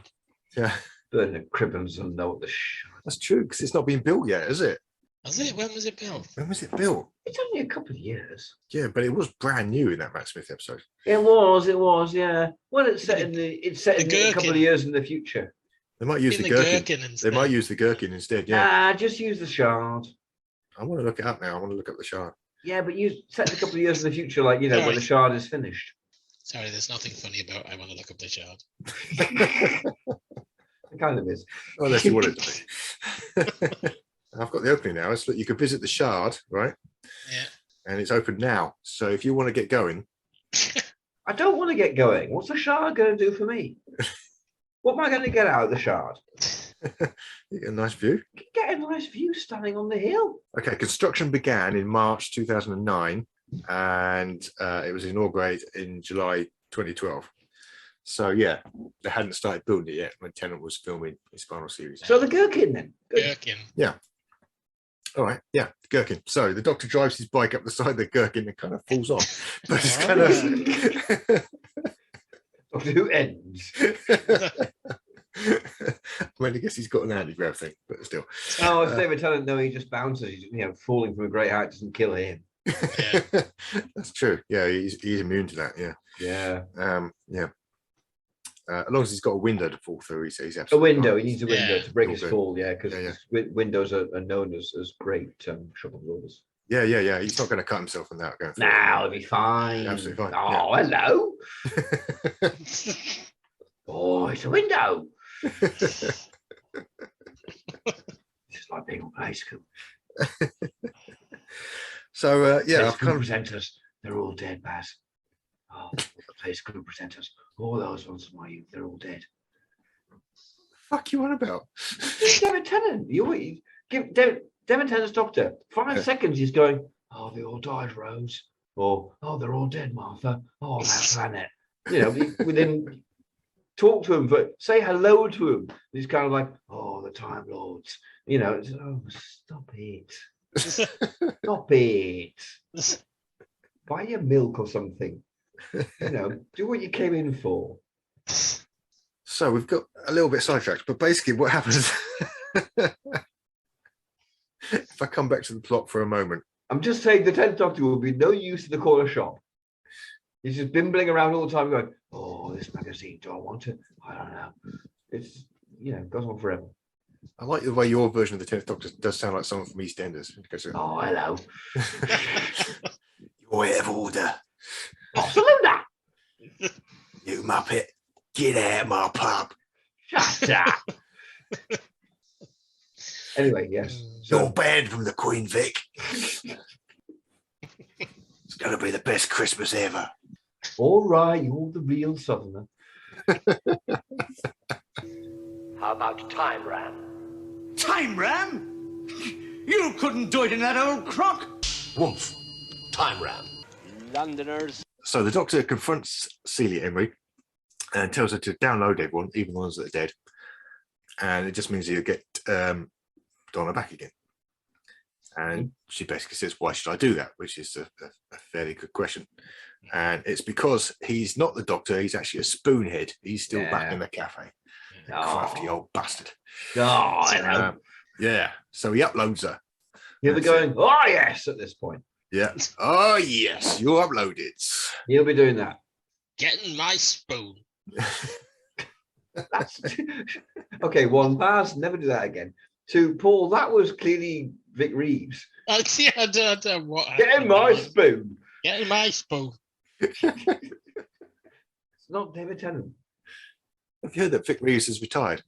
Yeah. Bernard Cribbins will know what the shard. That's true, because it's not been built yet, is it? Is it? When was it built? When was it built? It's only a couple of years. Yeah, but it was brand new in that Matt Smith episode. It was, yeah. Well, it's set in a couple of years in the future. They might use the gherkin. They might use the gherkin instead, yeah. Just use the shard. I want to look it up now. I want to look up the shard. Yeah, but you set a couple of years in the future, like, when the shard is finished. Sorry, there's nothing funny about I want to look up the shard. It kind of is. Unless you want it to be. I've got the opening now. It's that you can visit the shard, right? Yeah. And it's open now. So if you want to get going. I don't want to get going. What's the shard going to do for me? What am I going to get out of the shard? You get a nice view. Get a nice view standing on the hill. Okay, construction began in March 2009 and it was inaugurated in July 2012. So yeah, they hadn't started building it yet when Tennant was filming his final series. So the gherkin then? Good. Gherkin. Yeah. All right, yeah, the gherkin. So the Doctor drives his bike up the side of the gherkin and kind of falls off. But it's kind of... Doctor Who ends. I mean, I guess he's got an anti-grav thing, but still. Oh, it's David Tennant. No, he just bounces. Falling from a great height doesn't kill him. Yeah. That's true. Yeah, he's immune to that. Yeah. Yeah. Yeah. As long as he's got a window to fall through, he's absolutely a window. fine. He needs a window to break his Good. fall. Yeah, because windows are known as great shock absorbers. Yeah. He's not going to cut himself on that. Going Now he'll be fine. Absolutely fine. Oh, hello. Oh, it's a window. It's just like being on play school. So Play school presenters, they're all dead, Baz. Oh, the play school presenters. All those ones from my youth, they're all dead. Fuck you on about? David Tennant. You give David Tennant's doctor 5 seconds. He's going, "Oh, they all died, Rose," or "Oh, they're all dead, Martha." Oh, on that planet. You know, within talk to him, but say hello to him. He's kind of like, "Oh, the Time Lords." You know, it's, oh, stop it. Stop it. Buy your milk or something. You know, do what you came in for. So we've got a little bit sidetracked, but basically what happens if I come back to the plot for a moment. I'm just saying the 10th Doctor will be no use to the corner shop. He's just bimbling around all the time going, "Oh, this magazine, do I want it? I don't know." It's, you know, goes on forever. I like the way your version of the 10th Doctor does sound like someone from EastEnders. Oh, hello. Your head of order. Barcelona! You muppet. Get out, my pup. Shut up. Anyway, yes. You're banned from the Queen Vic. It's going to be the best Christmas ever. All right, you're the real Southerner. How about Time Ram? Time Ram? You couldn't do it in that old crock. Woof. Time Ram. Londoners. So the Doctor confronts Celia Imrie and tells her to download everyone, even the ones that are dead. And it just means he'll get Donna back again. And she basically says, "Why should I do that?" Which is a fairly good question. And it's because he's not the Doctor, he's actually a spoonhead. He's still back in the cafe. Crafty old bastard. Oh, I know. Yeah. So he uploads her. He'll be going, "Oh, yes," at this point. Yeah. Oh, yes, you're uploaded. He'll be doing that. Getting my spoon. That's okay. 1 pass, never do that again. 2, Paul, that was clearly Vic Reeves. Yeah, I don't know what Get in my spoon. Get in my spoon. It's not David Tennant. Have you heard that Vic Reeves has retired?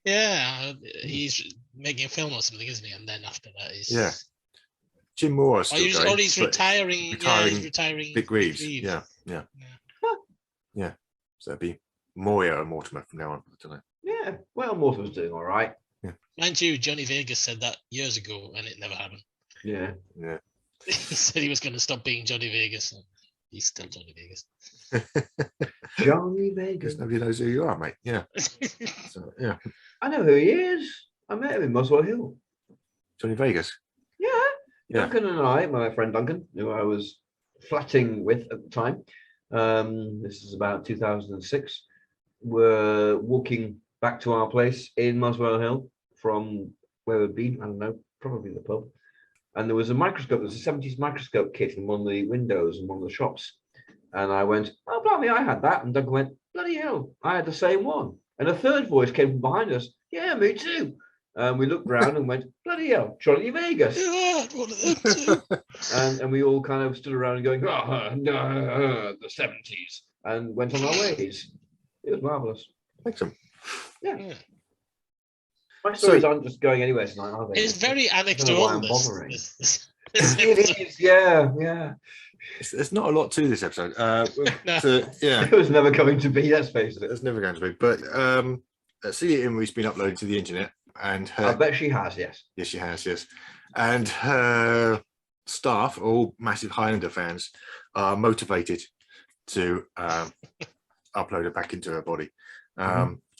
Yeah, he's making a film or something, isn't he? And then after that, he's Jim Moore is still going, or he's but retiring. Yeah, he's retiring. Vic Reeves. Yeah. So it'd be Moya and Mortimer from now on. I don't know. Yeah, well, Mortimer's doing all right. Mind you, Johnny Vegas said that years ago, and it never happened. Yeah. He said he was going to stop being Johnny Vegas, and he's still Johnny Vegas. Johnny Vegas. Because nobody knows who you are, mate. Yeah. So, yeah. I know who he is. I met him in Muswell Hill. Johnny Vegas. Yeah. Duncan and I, my friend Duncan, who I was flatting with at the time, this is about 2006, were walking back to our place in Muswell Hill from where we'd been, I don't know, probably the pub. And there was a microscope, there was a 70s microscope kit in one of the windows in one of the shops. And I went, "Oh, blimey, I had that." And Duncan went, "Bloody hell, I had the same one." And a third voice came from behind us. "Yeah, me too." And we looked round and went, "Bloody hell, Johnny Vegas." Yeah, one of them too. and we all kind of stood around and going, "Oh, no, the 70s," and went on our ways. It was marvellous. Excellent. Yeah. My stories aren't just going anywhere tonight, are they? It's very I don't know why anecdotal. I'm bothering. This It is, yeah. There's not a lot to this episode. No. Yeah. It was never going to be, let's face it. It's never going to be. But Celia Imrie's been uploaded to the internet, and her. I bet she has, yes. Yes, she has. Yes, and her staff, all massive Highlander fans, are motivated to upload her back into her body.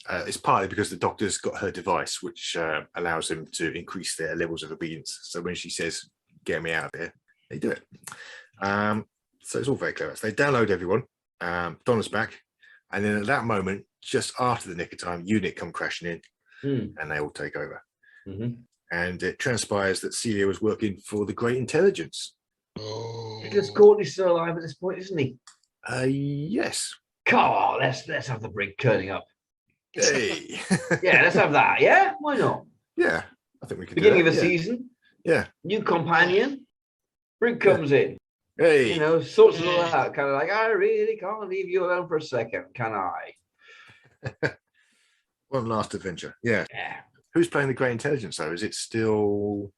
It's partly because the Doctor's got her device, which allows them to increase their levels of obedience. So when she says, "Get me out of here," they do it. So it's all very clever. So they download everyone. Donna's back, and then at that moment, just after the nick of time, Unit come crashing in, and they all take over. And it transpires that Celia was working for the Great Intelligence. Oh. Because Courtney's still alive at this point, isn't he? Yes. Come on, let's have the brig turning up. Hey. Yeah, let's have that. Yeah, why not? Yeah, I think we can. Beginning do of that. a season. Yeah. New companion. Brig comes in. Hey. You know, sorts it all out. Kind of like, "I really can't leave you alone for a second, can I?" One last adventure. Yeah. Yeah. Who's playing the Great Intelligence though? Is it still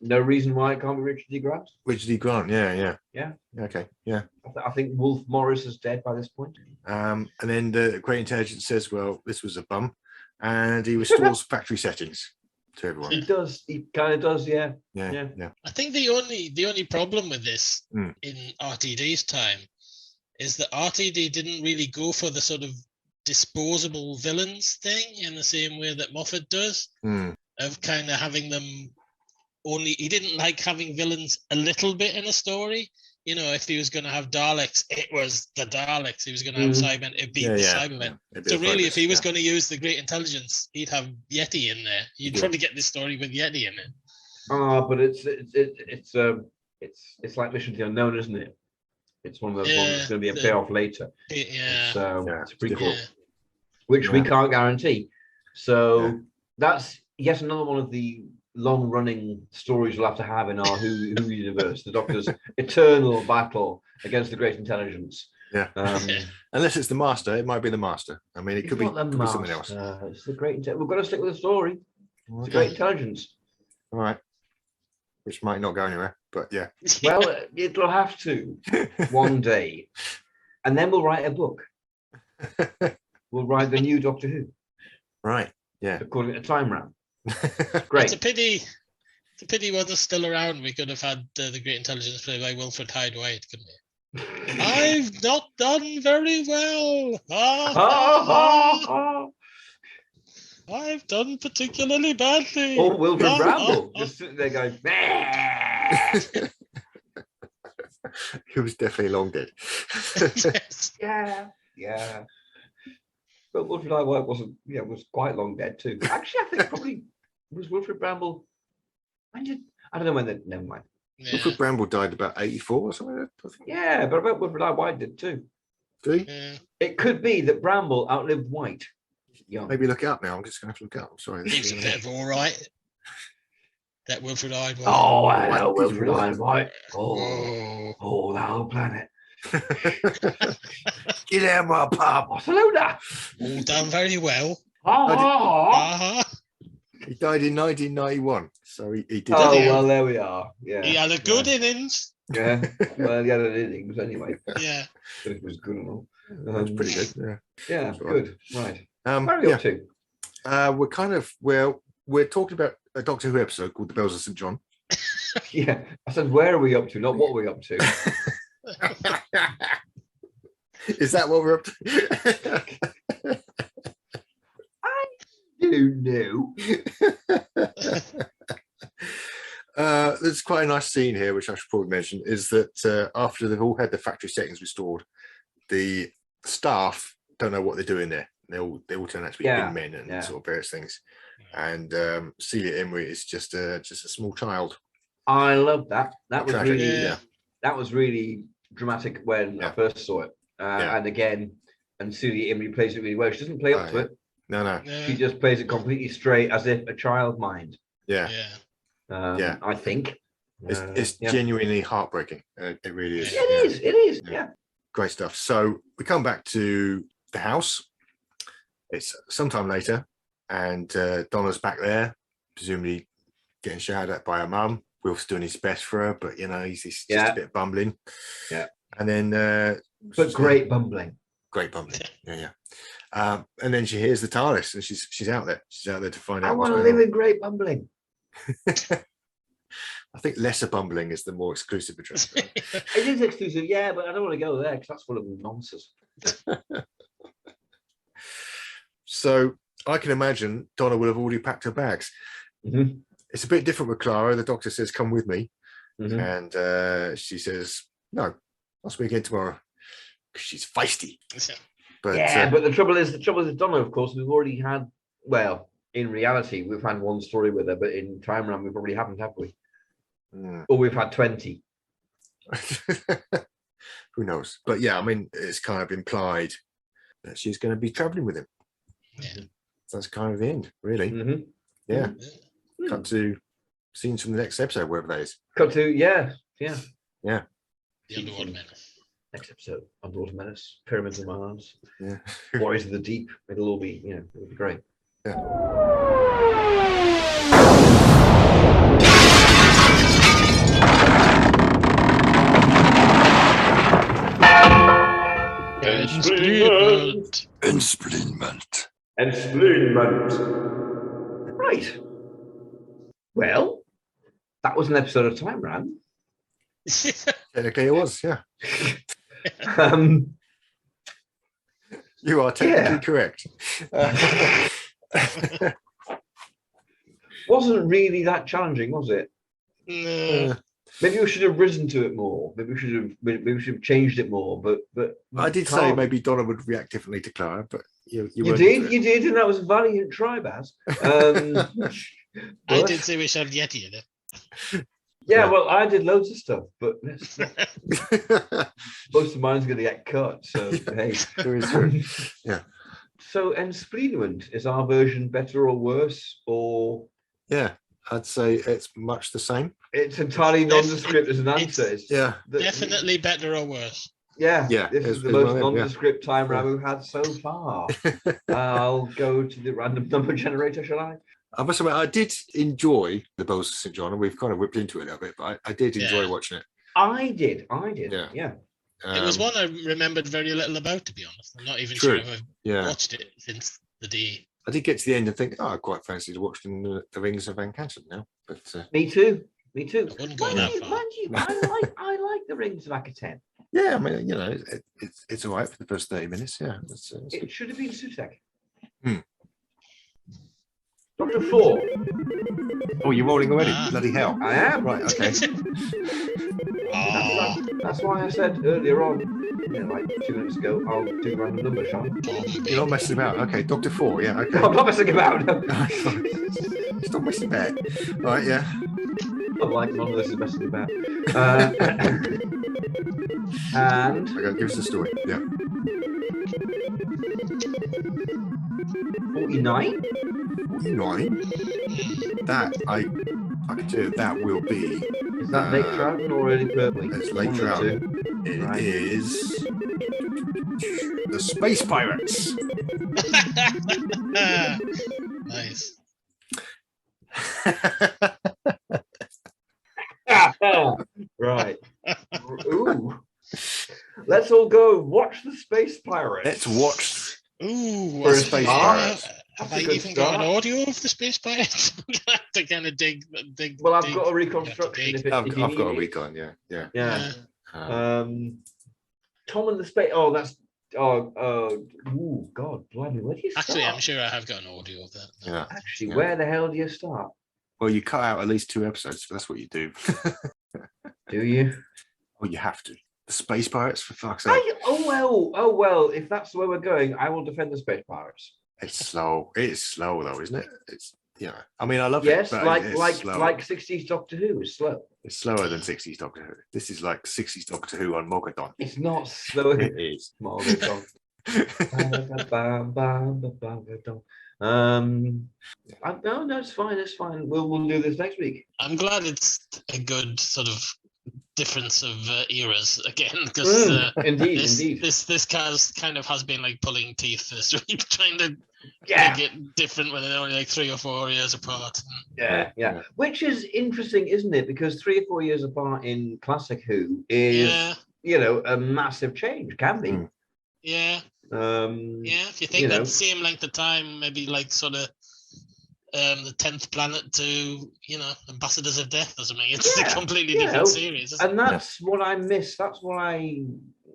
No reason why it can't be Richard D. Grant. Richard D. Grant, yeah. Yeah. Okay, yeah. I think Wolf Morris is dead by this point. And then the Great Intelligence says, well, this was a bum, and he restores factory settings to everyone. He does. He kind of does, yeah. Yeah. I think the only problem with this Mm. in RTD's time is that RTD didn't really go for the sort of disposable villains thing in the same way that Moffat does, Mm. of kind of having them only. He didn't like having villains a little bit in a story. You know, if he was going to have Daleks, it was the Daleks. He was going to have Cybermen, it'd be the Cybermen. So really, if he was going to use the Great Intelligence, he'd have Yeti in there. You'd probably get this story with Yeti in it. But it's like Mission to the Unknown, isn't it? It's one of those ones that's going to be a payoff later. Yeah. So it's pretty cool, Yeah. which we can't guarantee. So that's yet another one of the long-running stories we'll have to have in our Who universe, the Doctor's eternal battle against the Great Intelligence. Unless it's the Master, it might be the Master. I mean, it could be something else. It's the Great We've got to stick with the story. It's the Great Intelligence. All right. Which might not go anywhere, but yeah. Well, it'll have to one day. And then we'll write a book. We'll write the new Doctor Who. Right, yeah. According to Time Ram. Great. It's a pity wasn't still around. We could have had the Great Intelligence played by Wilfred Hyde-White, couldn't we? I've not done very well. I've done particularly badly. Oh, Wilfred Bramble just sitting there going, He was definitely long dead. Yes. Yeah. But Wilfred Hyde-White was quite long dead too. Actually, I think probably was Wilfred Bramble. I don't know when. Never mind. Yeah. Wilfred Bramble died about 84 or something like that, I think. Yeah, but I bet Wilfred Hyde-White did too. Did he? Yeah. It could be that Bramble outlived White. Young. Maybe look it up now. I'm just going to have to look it up. I'm sorry. He was a bit of all right. That Wilfred Hyde-White. Oh, I know Wilfred Hyde-White. Oh, the whole planet. Get out my pub. Barcelona. All done very well. He died in 1991, so he did. Oh, well, there we are. Yeah. He had a good innings. Yeah. Well, he had an innings anyway. Yeah. But it was good and all. That's pretty good. Yeah. Yeah, That's right. good. Right. Where are we up to? We're talking about a Doctor Who episode called The Bells of St. John. Yeah. I said, where are we up to? Not what we're up to. Is that what we're up to? I do know. There's quite a nice scene here, which I should probably mention, is that after they've all had the factory settings restored, the staff don't know what they're doing there. They all turn out to be men and sort of various things. And Celia Imrie is just a small child. I love that. That was really dramatic when I first saw it. And again, and Celia Imrie plays it really well. She doesn't play up to it. No. She just plays it completely straight, as if a child mind. I think it's genuinely heartbreaking. It really is. It is. Yeah. Great stuff. So we come back to the house. It's sometime later, and Donna's back there, presumably getting shouted at by her mum. Wilf's doing his best for her, but he's just a bit bumbling. Yeah. And then but great bumbling. Great bumbling. Yeah. And then she hears the TARDIS, and she's out there. She's out there to find out. I want to live in great bumbling. I think lesser bumbling is the more exclusive address. It is exclusive, yeah, but I don't want to go there because that's full of nonsense. So I can imagine Donna will have already packed her bags. Mm-hmm. It's a bit different with Clara. The doctor says, "Come with me," and she says, "No, I'll speak again tomorrow." Because she's feisty. But the trouble is with Donna, of course, we've already had. Well, in reality, we've had one story with her, but in Time Ram, we probably haven't, have we? Or we've had 20. Who knows? But yeah, I mean, it's kind of implied that she's going to be traveling with him. Yeah. That's kind of the end, really. Mm-hmm. Yeah. Cut to scenes from the next episode, wherever that is. Cut to The Underwater Menace. Next episode, Underwater Menace, Pyramids of Mars, Yeah. Warriors of the Deep. It'll all be, it'll be great. Yeah. Explainment. Right. Well, that was an episode of Time Ram. Technically, it was. Yeah, Um, you are technically correct. wasn't really that challenging, was it? No. Maybe we should have risen to it more. Maybe we should have changed it more. But I did say maybe Donna would react differently to Clara, but you did, and that was a valiant try, Baz. I did say we should have Yeti in it. Yeah, well, I did loads of stuff, but most of mine's going to get cut. So hey, yeah. So, Ensplenament, is our version better or worse, or? Yeah, I'd say it's much the same. It's entirely nondescript as an answer. Yeah, definitely better or worse. Yeah, yeah. This is the most nondescript Time Ram we've had so far. I'll go to the random number generator, shall I? I must admit, I did enjoy the Bells of St. John, and we've kind of whipped into it a little bit, but I did enjoy watching it. I did. Yeah. It was one I remembered very little about, to be honest. I'm not even sure if I've watched it since the day. I did get to the end and think, I quite fancy to watch the Rings of Van Canton now. But Me too. I wouldn't go that far. I like the Rings of Akaten. Yeah, I mean, it's all right for the first 30 minutes. Yeah, it should have been Sutek. Dr. Four. Oh, you're rolling already? Bloody hell! I am. Right. Okay. That's why I said earlier on, like 2 minutes ago, I'll do random number, shall I? You're not messing about. Okay, Dr. Four. Yeah. Okay. No, I'm not messing about. Stop messing about. All right. Yeah. Not like none of this is messing about. And okay, give us the story. Yeah. 49. 49. That I can tell you that will be. Is that late Trouton or early Purpley? It's late Trouton. It is the Space Pirates. Nice. Right. Ooh. Let's all go watch the Space Pirates. Let's watch. Ooh, for Space Pirates. Have I even got an audio of the Space Pirates? I have to kind of dig. Well, I've got a reconstruction. I've got a recon. Yeah. Tom and the Space. Oh, that's. Oh, God, blimey, where do you start? Actually, I'm sure I have got an audio of that. Yeah. Actually, where the hell do you start? Well, you cut out at least 2 episodes, but that's what you do. Do you? Oh, you have to. The Space Pirates, for fuck's sake. Oh well. If that's the way we're going, I will defend the Space Pirates. It's slow. It's slow though, isn't it? It's I mean, I love it. Yes, but like 60s Doctor Who is slow. It's slower than 60s Doctor Who. This is like 60s Doctor Who on Mogadon. It's not slow. It is. Mogadon. No, it's fine. It's fine. We'll do this next week. I'm glad it's a good sort of difference of eras again, because indeed. This cast kind of has been like pulling teeth this week, trying to make it different when they're only like 3 or 4 years apart. Yeah. Which is interesting, isn't it? Because 3 or 4 years apart in classic Who is, a massive change. Can be. Yeah. If you think that same length of time, maybe like sort of the 10th planet to Ambassadors of Death or something. It's a completely different series, and that's what I miss. That's what I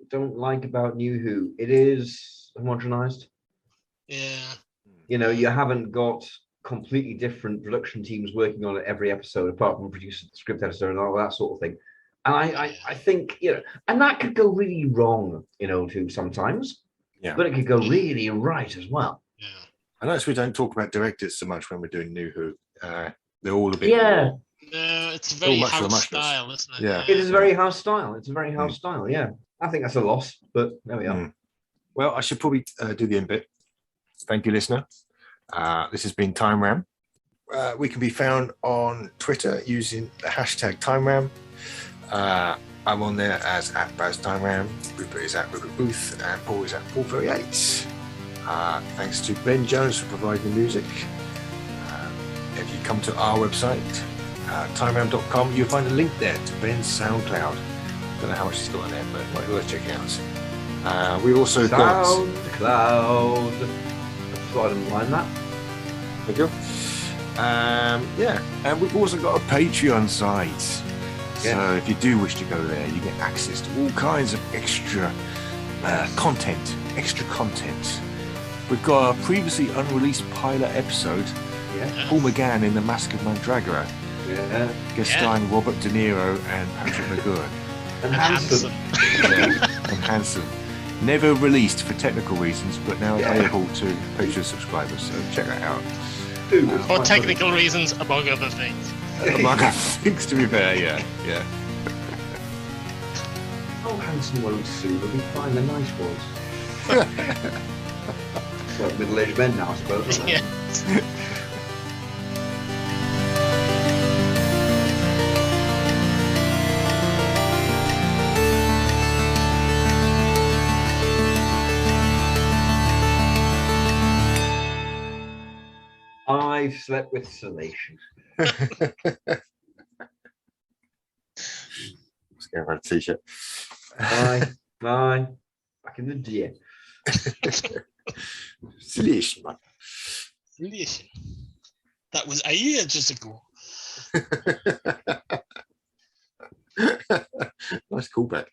don't like about New Who. It is homogenized. You haven't got completely different production teams working on it every episode, apart from producer, script editor, and all that sort of thing. And I think and that could go really wrong in old Who sometimes, but it could go really right as well. I notice we don't talk about directors so much when we're doing New Who. They're all a bit more. No, it's very house style, isn't it? Yeah. It is very house style. It's a very house style, yeah. I think that's a loss, but there we are. Well, I should probably do the end bit. Thank you, listener. This has been Time Ram. We can be found on Twitter using the hashtag Time Ram. I'm on there as @BazTimeRam. Rupert is @RupertBooth, and Paul is @Paul38. Thanks to Ben Jones for providing the music. If you come to our website, timeram.com, you'll find a link there to Ben's SoundCloud. Don't know how much he's got on there, but it might be worth checking out. We've also got SoundCloud. thought I'd underline that. Thank you. Yeah, and we've also got a Patreon site. Yeah. So if you do wish to go there, you get access to all kinds of extra content. We've got a previously unreleased pilot episode, Yeah. Paul McGann in The Mask of Mandragora, Yeah. guest starring Robert De Niro and Patrick McGowan. And handsome. And handsome. Never released for technical reasons, but now available to Patreon subscribers. So check that out. Dude, it's For quite technical reasons, among other things. Among other things, to be fair, yeah. funny. Oh, handsome won't sue. They'll be fine. They're nice boys. Well, middle-aged men now, I suppose. aren't they? Yeah. I've slept with Salation. Let's go around a t-shirt. Bye. Back in the day. Silly man. Relation. That was ages ago. Nice callback.